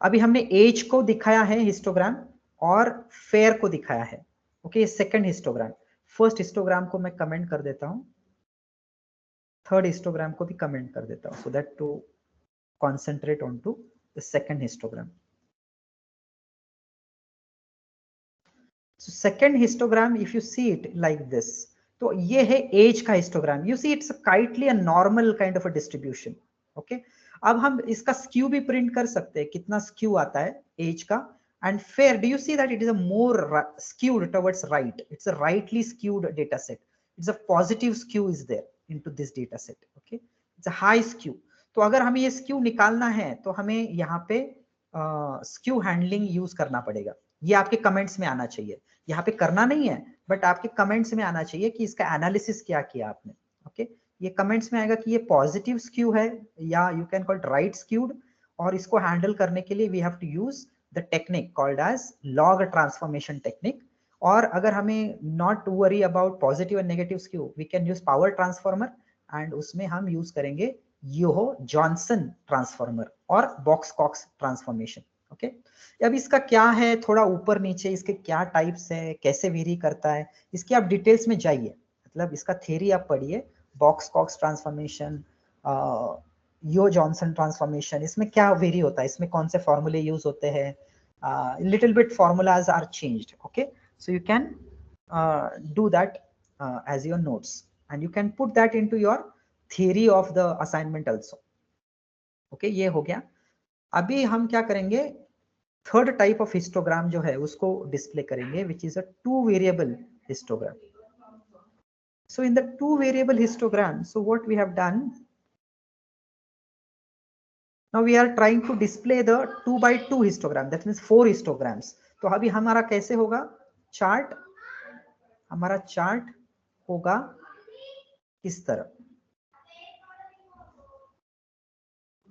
अभी हमने as को दिखाया है histogram और fair को दिखाया है। Okay, second histogram. First histogram को मैं कमेंट कर देता हूं, थर्ड हिस्टोग्राम को भी कमेंट कर देता हूं, so that to concentrate on to the second histogram. So second histogram, if you see it like this, तो ये है एज का histogram. You see it's quitely a normal kind of a distribution. Okay, अब हम इसका skew भी print कर सकते हैं, कितना स्क्यू आता है एज का। And fair, do you see that it is a more skewed towards right? It's a rightly skewed data set. It's a positive skew is there into this data set. Okay, it's a high skew. तो अगर हमें ये skew निकालना है तो हमें यहाँ पे स्क्यू हैंडलिंग यूज करना पड़ेगा। ये आपके कमेंट्स में आना चाहिए, यहाँ पे करना नहीं है बट आपके कमेंट्स में आना चाहिए कि इसका एनालिसिस क्या किया आपने। ओके, ये कमेंट्स में आएगा कि ये पॉजिटिव स्क्यू है या you can call it right skewed, और इसको हैंडल करने के लिए we have to use the technique called as log transformation technique. और अगर हमें not to worry about positive and negative skew, we can use power transformer and उसमें हम यूज करेंगे योहो जॉनसन ट्रांसफॉर्मर और बॉक्स कॉक्स ट्रांसफॉर्मेशन। ओके, अब इसका क्या है, थोड़ा ऊपर नीचे इसके क्या टाइप्स है, कैसे वेरी करता है, इसकी आप डिटेल्स में जाइए, मतलब इसका थ्योरी आप पढ़िए। बॉक्स कॉक्स ट्रांसफॉर्मेशन, यो जॉनसन ट्रांसफॉर्मेशन, इसमें क्या वेरी होता है, इसमें कौन से फॉर्मूले यूज होते हैं, little bit formulas are changed. Okay, so you can do that as your notes and you can put that into your theory of the assignment also. Okay, ये हो गया। अभी हम क्या करेंगे, थर्ड टाइप ऑफ हिस्टोग्राम जो है उसको डिस्प्ले करेंगे, which is a 2 variable histogram. So in the 2 variable histogram, so what we have done, now we are trying to display the 2 by 2 histogram, that means 4 histograms. तो अभी हमारा कैसे होगा chart, हमारा चार्ट होगा इस तरह,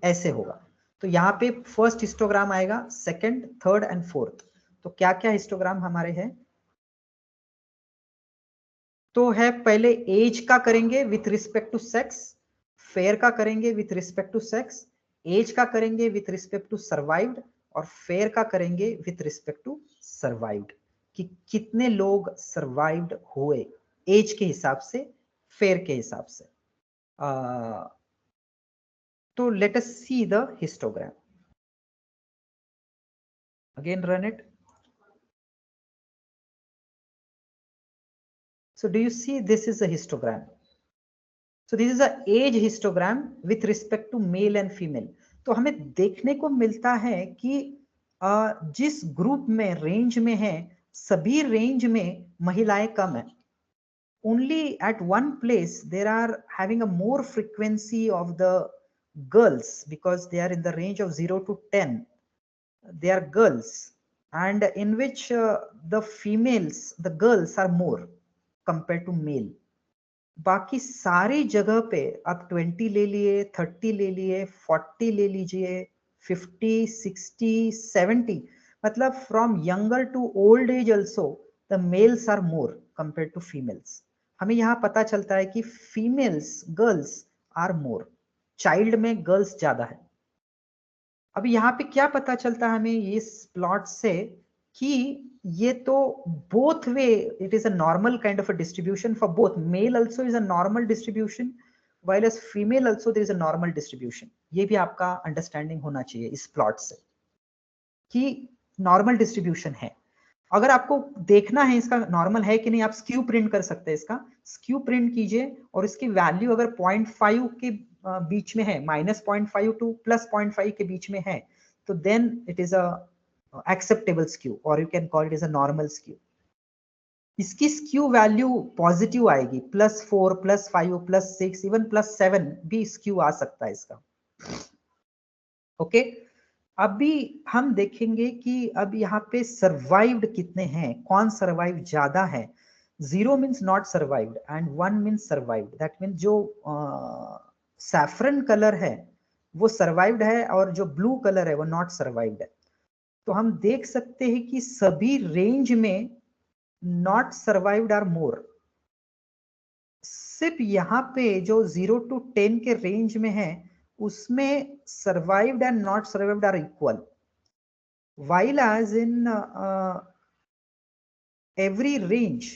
ऐसे होगा. तो यहाँ पे फर्स्ट हिस्टोग्राम आएगा, सेकंड, थर्ड एंड फोर्थ. तो क्या क्या हिस्टोग्राम हमारे हैं, तो है पहले एज का करेंगे with respect to sex, fare का करेंगे with respect to sex, age का करेंगे विथ रिस्पेक्ट टू सर्वाइव्ड, और फेयर का करेंगे विथ रिस्पेक्ट टू सर्वाइव्ड, कि कितने लोग सर्वाइव्ड हुए एज के हिसाब से, फेयर के हिसाब से. तो late us see the histogram. Again run it. So do you see this is a histogram? So this is a age histogram with respect to male and female. तो हमें देखने को मिलता है कि जिस ग्रुप में रेंज में है, सभी रेंज में महिलाएं कम है. Only at one place there are having a more frequency of the girls, because they are in the range of 0 to 10. They are girls, and in which the females, the girls are more compared to male. बाकी सारी जगह पे आप 20 ले लिए, 30 ले लिए, 40 ले लीजिए, 50, 60, 70, मतलब from younger to old age also the males are more compare to females. हमें यहाँ पता चलता है कि females, girls are more, child में गर्ल्स ज्यादा है. अभी यहाँ पे क्या पता चलता है हमें इस प्लॉट से, कि ये तो both way it is a normal kind of a distribution for both. Male also is a normal distribution, while as female also there is a normal distribution. ये भी आपका अंडरस्टैंडिंग होना चाहिए इस प्लॉट से कि नॉर्मल डिस्ट्रीब्यूशन है. अगर आपको देखना है इसका नॉर्मल है कि नहीं, आप स्क्यू प्रिंट कर सकते हैं. इसका स्क्यू प्रिंट कीजिए और इसकी वैल्यू अगर 0.5 के बीच में है, -0.5 टू +0.5 के बीच में है, तो then it is a acceptable skew, or you can call it as a normal skew. इसकी स्क्यू वैल्यू पॉजिटिव आएगी, +4, +5, +6, इवन +7 भी स्क्यू आ सकता है इसका. ओके, अभी हम देखेंगे कि अब यहाँ पे सर्वाइव्ड कितने हैं, कौन सर्वाइव ज्यादा है. 0 means not survived and 1 means survived. That means जो सैफरन कलर है वो सर्वाइव्ड है, और जो ब्लू कलर है वो नॉट सर्वाइव्ड है. तो हम देख सकते हैं कि सभी रेंज में नॉट सर्वाइव्ड आर मोर. सिर्फ यहाँ पे जो 0 to 10 के रेंज में है उसमें survived and not survived are equal, while as in every range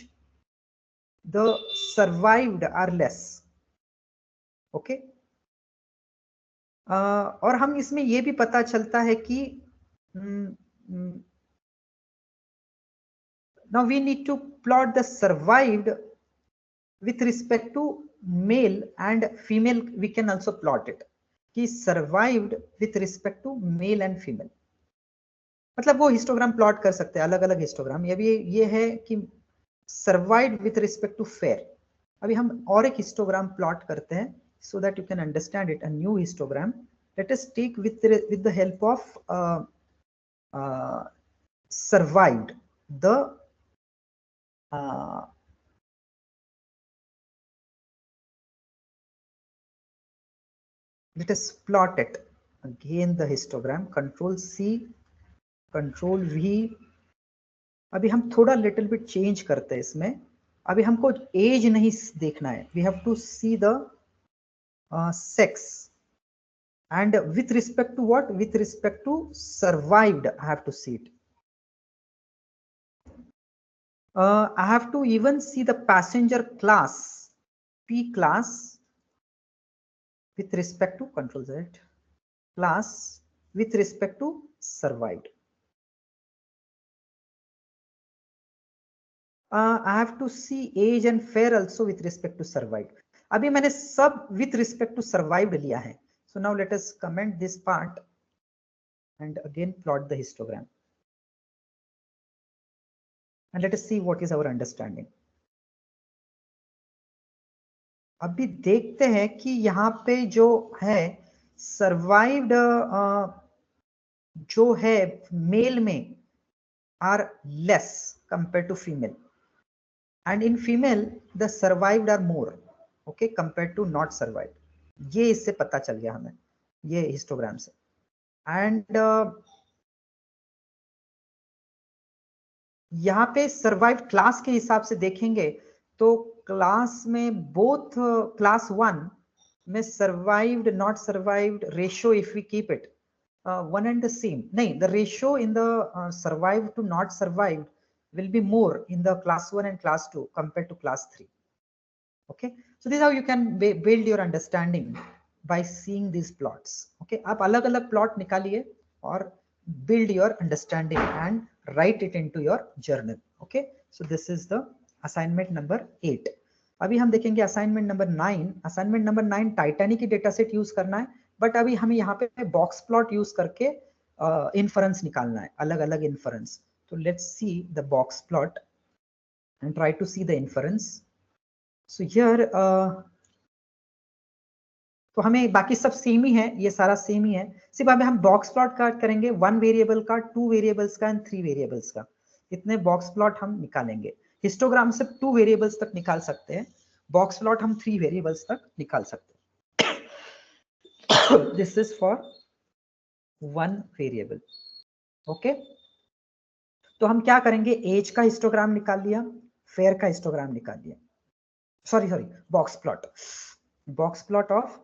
the survived are less. okay, और हम इसमें ये भी पता चलता है कि now we need to plot the survived with respect to male and female. We can also plot it कि survived with respect to male and female. मतलब वो हिस्टोग्राम प्लॉट कर सकते हैं, अलग अलग हिस्टोग्राम. ये है कि survived with respect to fair. अभी हम और एक हिस्टोग्राम प्लॉट करते हैं so that you can understand it. A new histogram. Let us take with the help of survived the let us plot it again, the histogram. Control C, Control V. अभी हम थोड़ा little bit change करते हैं इसमें. अभी हमको as नहीं देखना है, we have to see the sex, and with respect to what, with respect to survived I have to see it. I have to even see the passenger class, P class, with respect to Control Z class with respect to survived. I have to see age and fair also with respect to survived. अभी मैंने सब with respect to survived लिया है. So now let us comment this part and again plot the histogram. and let us see what is our understanding. अभी देखते हैं कि यहाँ पे जो है सर्वाइव्ड जो है मेल में are less compare to female, and in female the survived are more, okay, compare to not survived. ये इससे पता चल गया हमें, ये हिस्टोग्राम से। एंड यहाँ पे सर्वाइव क्लास के हिसाब से देखेंगे तो क्लास में बोथ क्लास 1 में survived not survived ratio if we keep it one and the same. नहीं, the ratio in the survived to not survived will be more in the class 1 and class 2 compared to class 3. Okay, so this is how you can build your understanding by seeing these plots. Okay, आप अलग अलग plot निकालिए और build your understanding and write it into your journal. Okay, so this is the assignment number 8. अभी हम देखेंगे assignment number 9. assignment number 9 Titanic की data set use करना है, बट अभी हमें यहाँ पे बॉक्स प्लॉट यूज करके इन्फरेंस निकालना है, अलग अलग इन्फरेंस। तो let's see the box plot and try to see the inference. So here तो हमें बाकी सब सेम ही है, ये सारा सेम ही है, सिर्फ अभी हम बॉक्स प्लॉट का करेंगे 1 वेरिएबल का, 2 वेरिएबल्स का एंड 3 वेरिएबल्स का। इतने बॉक्स प्लॉट हम निकालेंगे। हिस्टोग्राम से 2 वेरिएबल्स तक निकाल सकते हैं, बॉक्स प्लॉट हम 3 वेरिएबल्स तक निकाल सकते हैं। This is for 1 variable. Okay, तो हम क्या करेंगे, एज का हिस्टोग्राम निकाल लिया, फेयर का हिस्टोग्राम निकाल लिया, sorry box plot of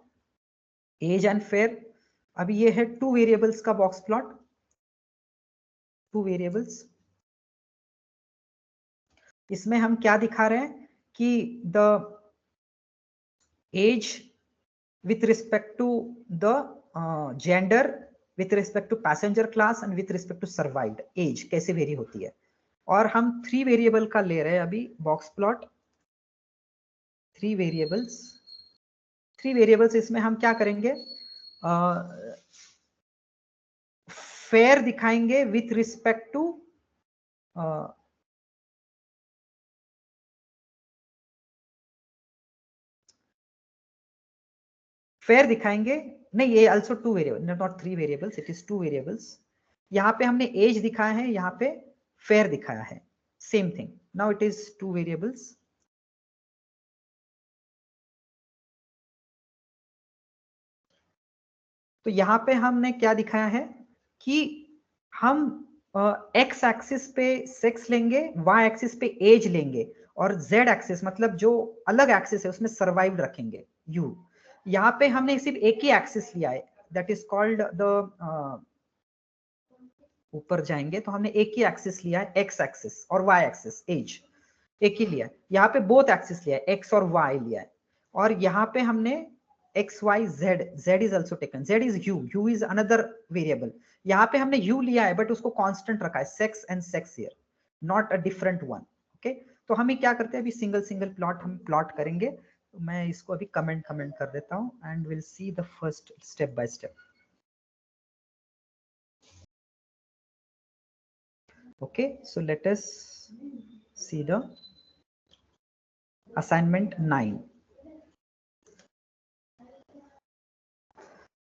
age and fare. अभी ये है 2 वेरिएबल्स का बॉक्स प्लॉट, 2 वेरिएबल्स। इसमें हम क्या दिखा रहे हैं कि the age with respect to the gender, with respect to passenger class and with respect to survived age कैसे वेरी होती है। और हम 3 वेरिएबल का ले रहे हैं अभी बॉक्स प्लॉट, 3 वेरिएबल्स। इसमें हम क्या करेंगे, फेयर दिखाएंगे विथ रिस्पेक्ट टू फेयर दिखाएंगे, नहीं ये also 2 variable, not 3 variables, it is 2 variables. यहाँ पे हमने एज दिखाया है, यहाँ पे फेयर दिखाया है, same thing. Now it is 2 variables. तो यहाँ पे हमने क्या दिखाया है कि हम एक्स एक्सिस पे सेक्स लेंगे, वाई एक्सिस पे एज लेंगे, और जेड एक्सिस मतलब जो अलग एक्सिस है उसमें सर्वाइव रखेंगे यू। यहाँ पे हमने सिर्फ एक ही एक्सिस लिया है, दैट इज कॉल्ड द, ऊपर जाएंगे तो हमने एक ही एक्सिस लिया है, एक्स एक्सिस और वाई एक्सिस, एज एक ही लिया है। यहाँ पे बोथ एक्सिस लिया है, एक्स और वाई लिया है। और यहाँ पे हमने X Y Z, Z is also taken, Z is U, U is another variable. यहाँ पे हमने यू लिया है बट उसको कांस्टेंट रखा है, sex and sex here, not a different one. Okay, तो हम क्या करते हैं, अभी सिंगल सिंगल प्लॉट हम प्लॉट करेंगे। तो मैं इसको अभी कमेंट कर देता हूँ and will see the first step by step. Okay, so let us see the assignment 9.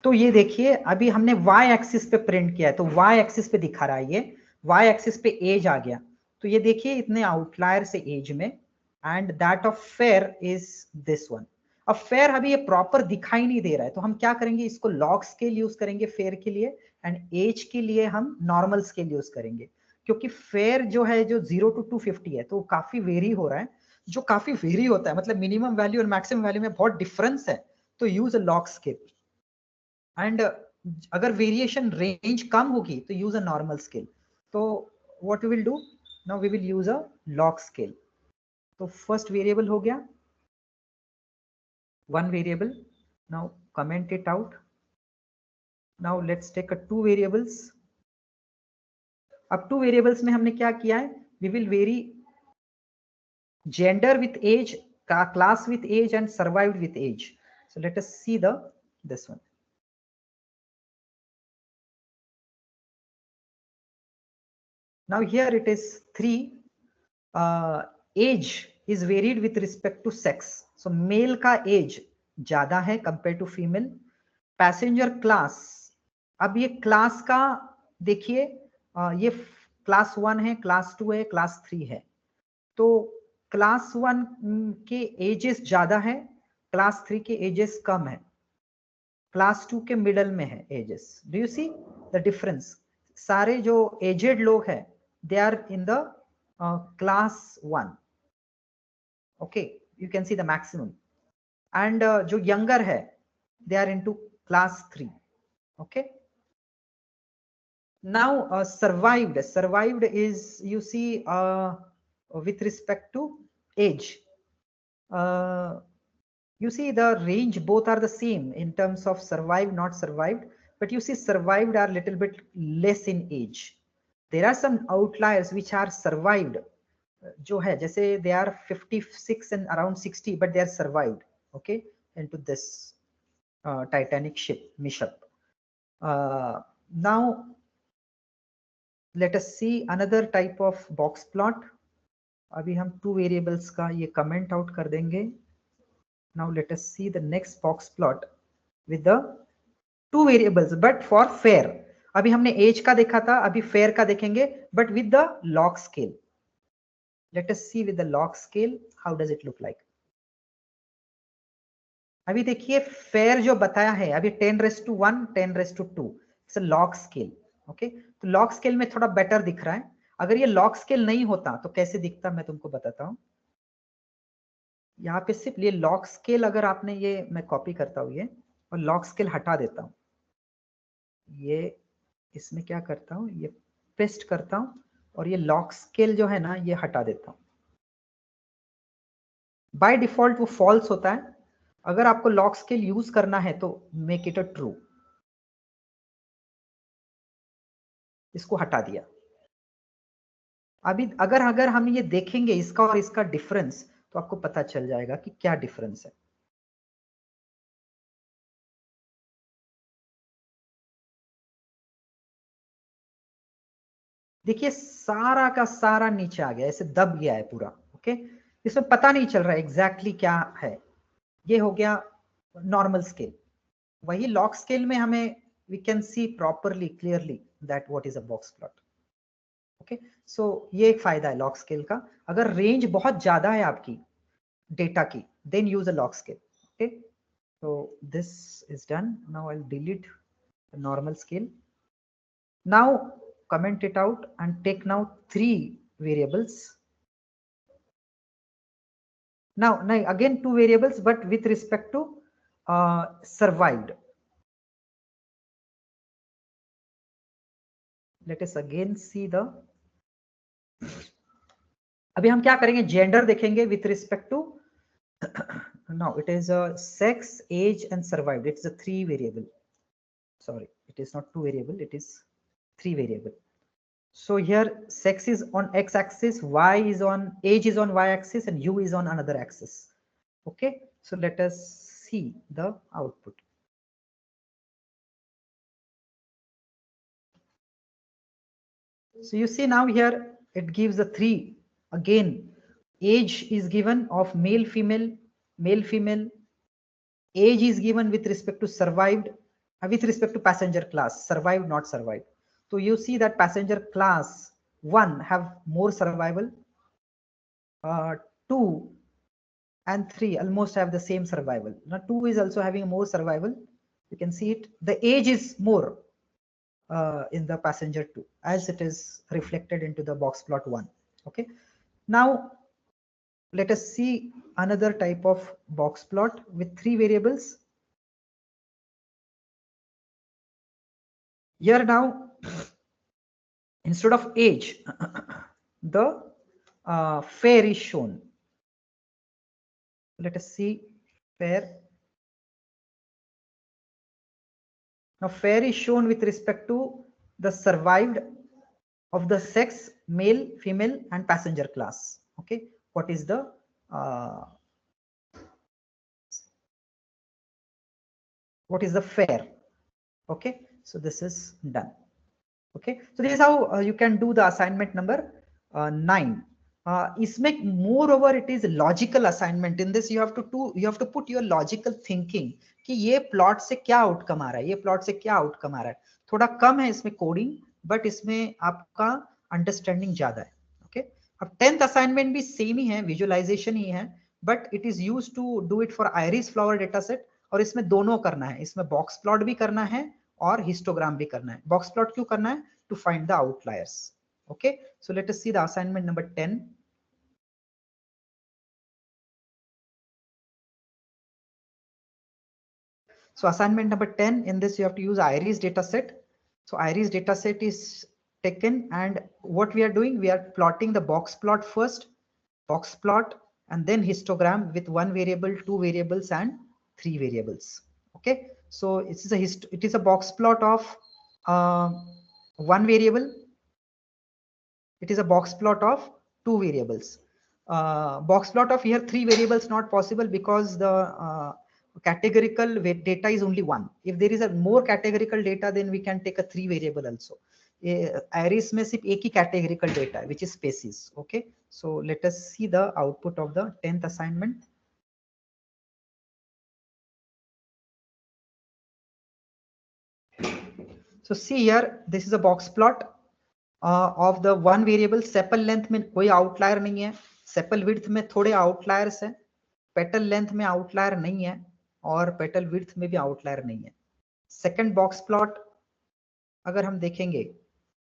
तो ये देखिए अभी हमने y एक्सिस पे प्रिंट किया है, तो y एक्सिस पे दिखा रहा है, ये y एक्सिस पे एज आ गया। तो ये देखिए इतने आउटलायर से एज में, and that of fair is this one. अब फेयर अभी ये प्रॉपर दिखाई नहीं दे रहा है, तो हम क्या करेंगे, इसको लॉग स्केल यूज करेंगे फेयर के लिए, एंड एज के लिए हम नॉर्मल स्केल यूज करेंगे। क्योंकि फेयर जो है जो 0 to 250 है, तो काफी वेरी हो रहा है। जो काफी वेरी होता है मतलब मिनिमम वैल्यू और मैक्सिमम वैल्यू में बहुत डिफरेंस है, तो use a log scale. And अगर वेरिएशन रेंज कम होगी तो यूज अ नॉर्मल स्केल। तो what we will do now, we will use a log scale. तो फर्स्ट वेरिएबल हो गया 1 variable. Now comment it out. Now let's take a 2 variables. अब 2 variables में हमने क्या किया है, we will vary gender with age, class with age and survived with age. So let us see the this one. Now here it is 3, age is varied with respect to sex. So male का age ज्यादा है compare to female. Passenger class, अब ये class का देखिए, ये class 1 है, class 2 है, क्लास 3 है. तो क्लास 1 के एजेस ज्यादा है, क्लास 3 के एजेस कम है, क्लास 2 के मिडल में है ages. Do you see the difference? सारे जो एजेड लोग हैं they are in the class 1. Okay, you can see the maximum. And जो यंगर है they are into class 3. Okay, now survived is, you see, with respect to age, you see the range both are the same in terms of survived, not survived, but you see survived are little bit less in age. There are some outliers which are survived, जो है जैसे they are 56 and around 60, but they are survived, okay, into this Titanic ship mishap. Now let us see another type of box plot. अभी हम 2 variables का ये comment out कर देंगे. Now let us see the next box plot with the 2 variables but for fair. अभी हमने age का देखा था, अभी fair का देखेंगे but with the log scale. Let us see with the log scale how does it look like. अभी देखिए fair जो बताया है अभी 10⁻1 10⁻2 it's a log scale. Okay, तो लॉग स्केल में थोड़ा बेटर दिख रहा है. अगर ये लॉग स्केल नहीं होता तो कैसे दिखता मैं तुमको बताता हूं. यहाँ पे सिर्फ ये लॉग स्केल, अगर आपने ये, मैं कॉपी करता हूँ ये और लॉग स्केल हटा देता हूँ, ये इसमें क्या करता हूँ, ये पेस्ट करता हूँ और ये लॉग स्केल जो है ना ये हटा देता हूँ. बाय डिफॉल्ट वो फॉल्स होता है. अगर आपको लॉग स्केल यूज करना है तो मेक इट अ ट्रू. इसको हटा दिया. अभी अगर हम ये देखेंगे इसका और इसका डिफरेंस तो आपको पता चल जाएगा कि क्या डिफरेंस है. देखिए सारा का सारा नीचे आ गया, ऐसे दब गया है पूरा. ओके, इसमें पता नहीं चल रहा है एग्जैक्टली क्या है. ये हो गया नॉर्मल स्केल. वही लॉग स्केल में हमें we can see properly clearly that what is a box plot. Okay, so ये एक फायदा है लॉग स्केल का. अगर रेंज बहुत ज्यादा है आपकी डेटा की then use a log scale. Okay, so this is done. Now I'll delete the normal scale. Now comment it out and take now 3 variables. Now again 2 variables but with respect to survived. Let us again see the, अभी हम क्या करेंगे, gender देखेंगे with respect to now it is a sex, age and survived. It's a 3 variable. Sorry, it is not 2 variable, it is 3 variable. So here sex is on x axis, y is on, age is on y axis and u is on another axis. Okay, so let us see the output. So you see now here it gives the 3. Again age is given of male female, male female. Age is given with respect to survived, with respect to passenger class, survived not survived. So you see that passenger class 1 have more survival, 2 and 3 almost have the same survival. Now 2 is also having more survival. You can see it, the age is more in the passenger 2 as it is reflected into the box plot 1. Okay, now let us see another type of box plot with 3 variables. Here now instead of age the fare is shown. Let us see fare. Now fare is shown with respect to the survived of the sex, male, female and passenger class. Okay, what is the fare. Okay, so this is done. Okay, so this is how you can do the assignment number 9. इसमें moreover it is logical assignment. In this you have to put your logical thinking कि ये plot से क्या outcome आ रहा है, ये plot से क्या आउटकम आ रहा है. थोड़ा कम है इसमें कोडिंग, बट इसमें आपका अंडरस्टैंडिंग ज्यादा है. ओके, अब 10th असाइनमेंट भी सेम ही है, विजुअलाइजेशन ही है, but it is use to do it for iris flower data set. और इसमें दोनों करना है, इसमें बॉक्स प्लॉट भी करना है और हिस्टोग्राम भी करना है. बॉक्स प्लॉट क्यों करना है? To find the outliers. Okay, so let us see the assignment number 10. So assignment number 10, in this you have to use iris dataset. So iris dataset is taken, and what we are doing, we are plotting the box plot first, box plot, and then histogram with 1 variable, 2 variables, and 3 variables. Okay, so it is a box plot of 1 variable. It is a box plot of 2 variables. Box plot of here 3 variables not possible because the categorical data is only 1. If there is a more categorical data, then we can take a 3 variable also. Iris में सिर्फ एक ही categorical data है, which is species. Okay, so let us see the output of the 10th assignment. So see here, this is a box plot of the 1 variable. sepal length में कोई outlier नहीं है, sepal width में थोड़े outliers है, petal length में outlier नहीं है, और petal width में भी outlier नहीं है. Second box plot अगर हम देखेंगे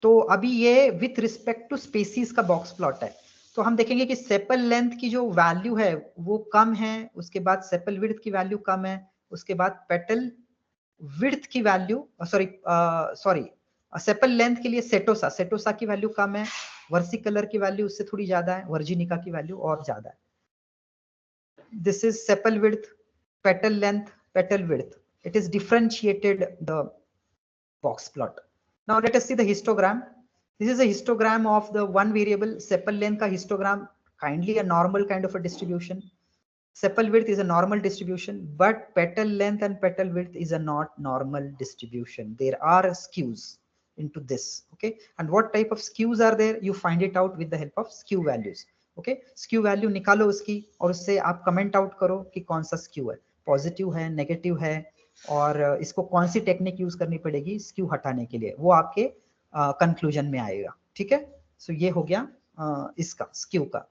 तो अभी ये विथ रिस्पेक्ट टू स्पेसीज का बॉक्स प्लॉट है. तो हम देखेंगे कि सेपल लेंथ की जो वैल्यू है वो कम है, उसके बाद सेपल विड्थ की वैल्यू कम है, उसके बाद पेटल विड्थ की वैल्यू सॉरी सेपल लेंथ के लिए सेटोसा की वैल्यू कम है, वर्सिकलर की वैल्यू उससे थोड़ी ज्यादा है, वर्जिनिका की वैल्यू और ज्यादा है. This is sepal width, petal length, petal width. It is differentiated the box plot. Now let us see the histogram. This is a histogram of the 1 variable sepal length ka histogram, kindly a normal kind of a distribution. Sepal width is a normal distribution, but petal length and petal width is a not normal distribution. There are skews into this. Okay, and what type of skews are there? You find it out with the help of skew values. Okay, skew value निकालो उसकी और उससे आप comment out करो कि कौन सा skew है, पॉजिटिव है, नेगेटिव है, और इसको कौन सी टेक्निक यूज करनी पड़ेगी स्क्यू हटाने के लिए, वो आपके कंक्लूजन में आएगा. ठीक है, सो ये हो गया इसका स्क्यू का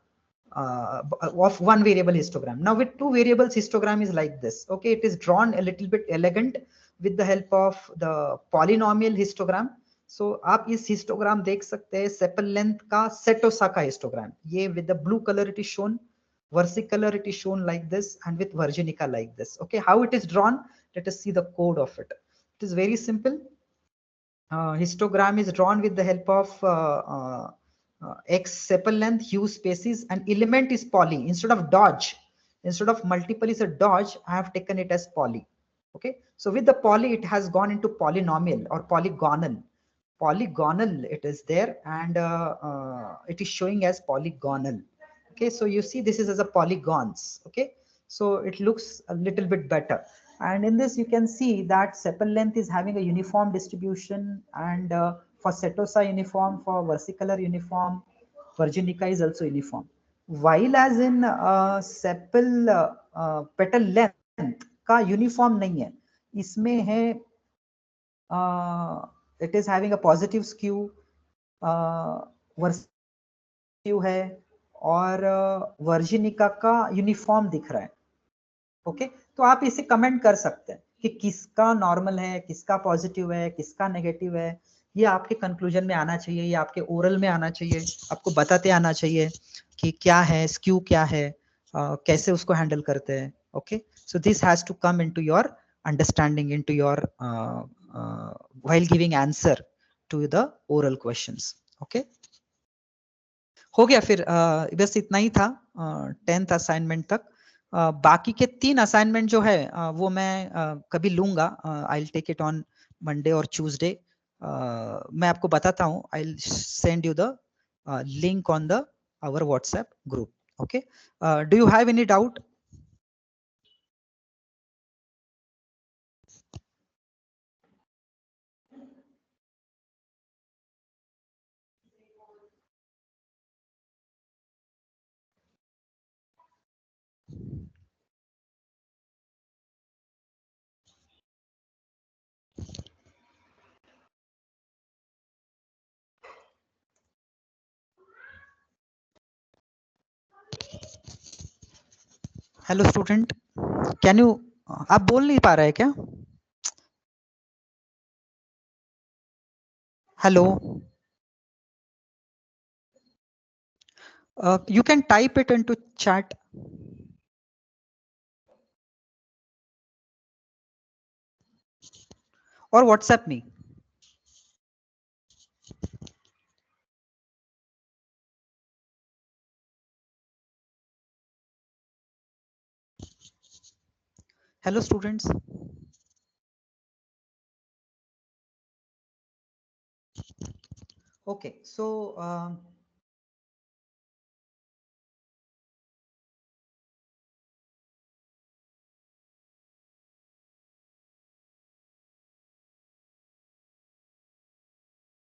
of 1 variable histogram. Now with 2 variables histogram is like this. Okay, it is drawn a little bit elegant with the help of the polynomial histogram. So आप इस histogram देख सकते हैं, sepal length का सेटोसा का histogram, ये with the blue color it is shown, versicolor it is shown like this, and with virginica like this. Okay, how it is drawn? Let us see the code of it. It is very simple. Histogram is drawn with the help of x sepal length, hue, species, and element is poly. Instead of dodge, instead of multiple is a dodge, I have taken it as poly. Okay, so with the poly it has gone into polynomial or polygonal. Polygonal it is there, and it is showing as polygonal. Okay, so you see this is as a polygons. Okay, so it looks a little bit better. And in this you can see that sepal length is having a uniform distribution, and for setosa uniform, for versicolor uniform, virginica is also uniform. While as in sepal petal length का uniform नहीं है, इसमें है it is having a positive skew, skew है, और वर्जिनिका का uniform दिख रहा है. ओके, तो आप इसे कमेंट कर सकते हैं कि किसका नॉर्मल है, किसका पॉजिटिव है, किसका नेगेटिव है. ये आपके कंक्लूजन में आना चाहिए, ये आपके ओरल में आना चाहिए, आपको बताते आना चाहिए कि क्या है स्क्यू, क्या है, कैसे उसको हैंडल करते हैं. Okay, so this has to come into your understanding, into your while giving answer to the oral questions. Okay, हो गया. फिर बस इतना ही था 10th असाइनमेंट तक. बाकी के 3 असाइनमेंट जो है वो मैं कभी लूंगा. I will take it on Monday और ट्यूसडे. मैं आपको बताता हूँ. I will send you the link on the our WhatsApp group. Okay, do you have any doubt? Hello student, can you, आप बोल नहीं पा रहे क्या? Hello, you can type it into chat or WhatsApp me. Hello students. Okay, so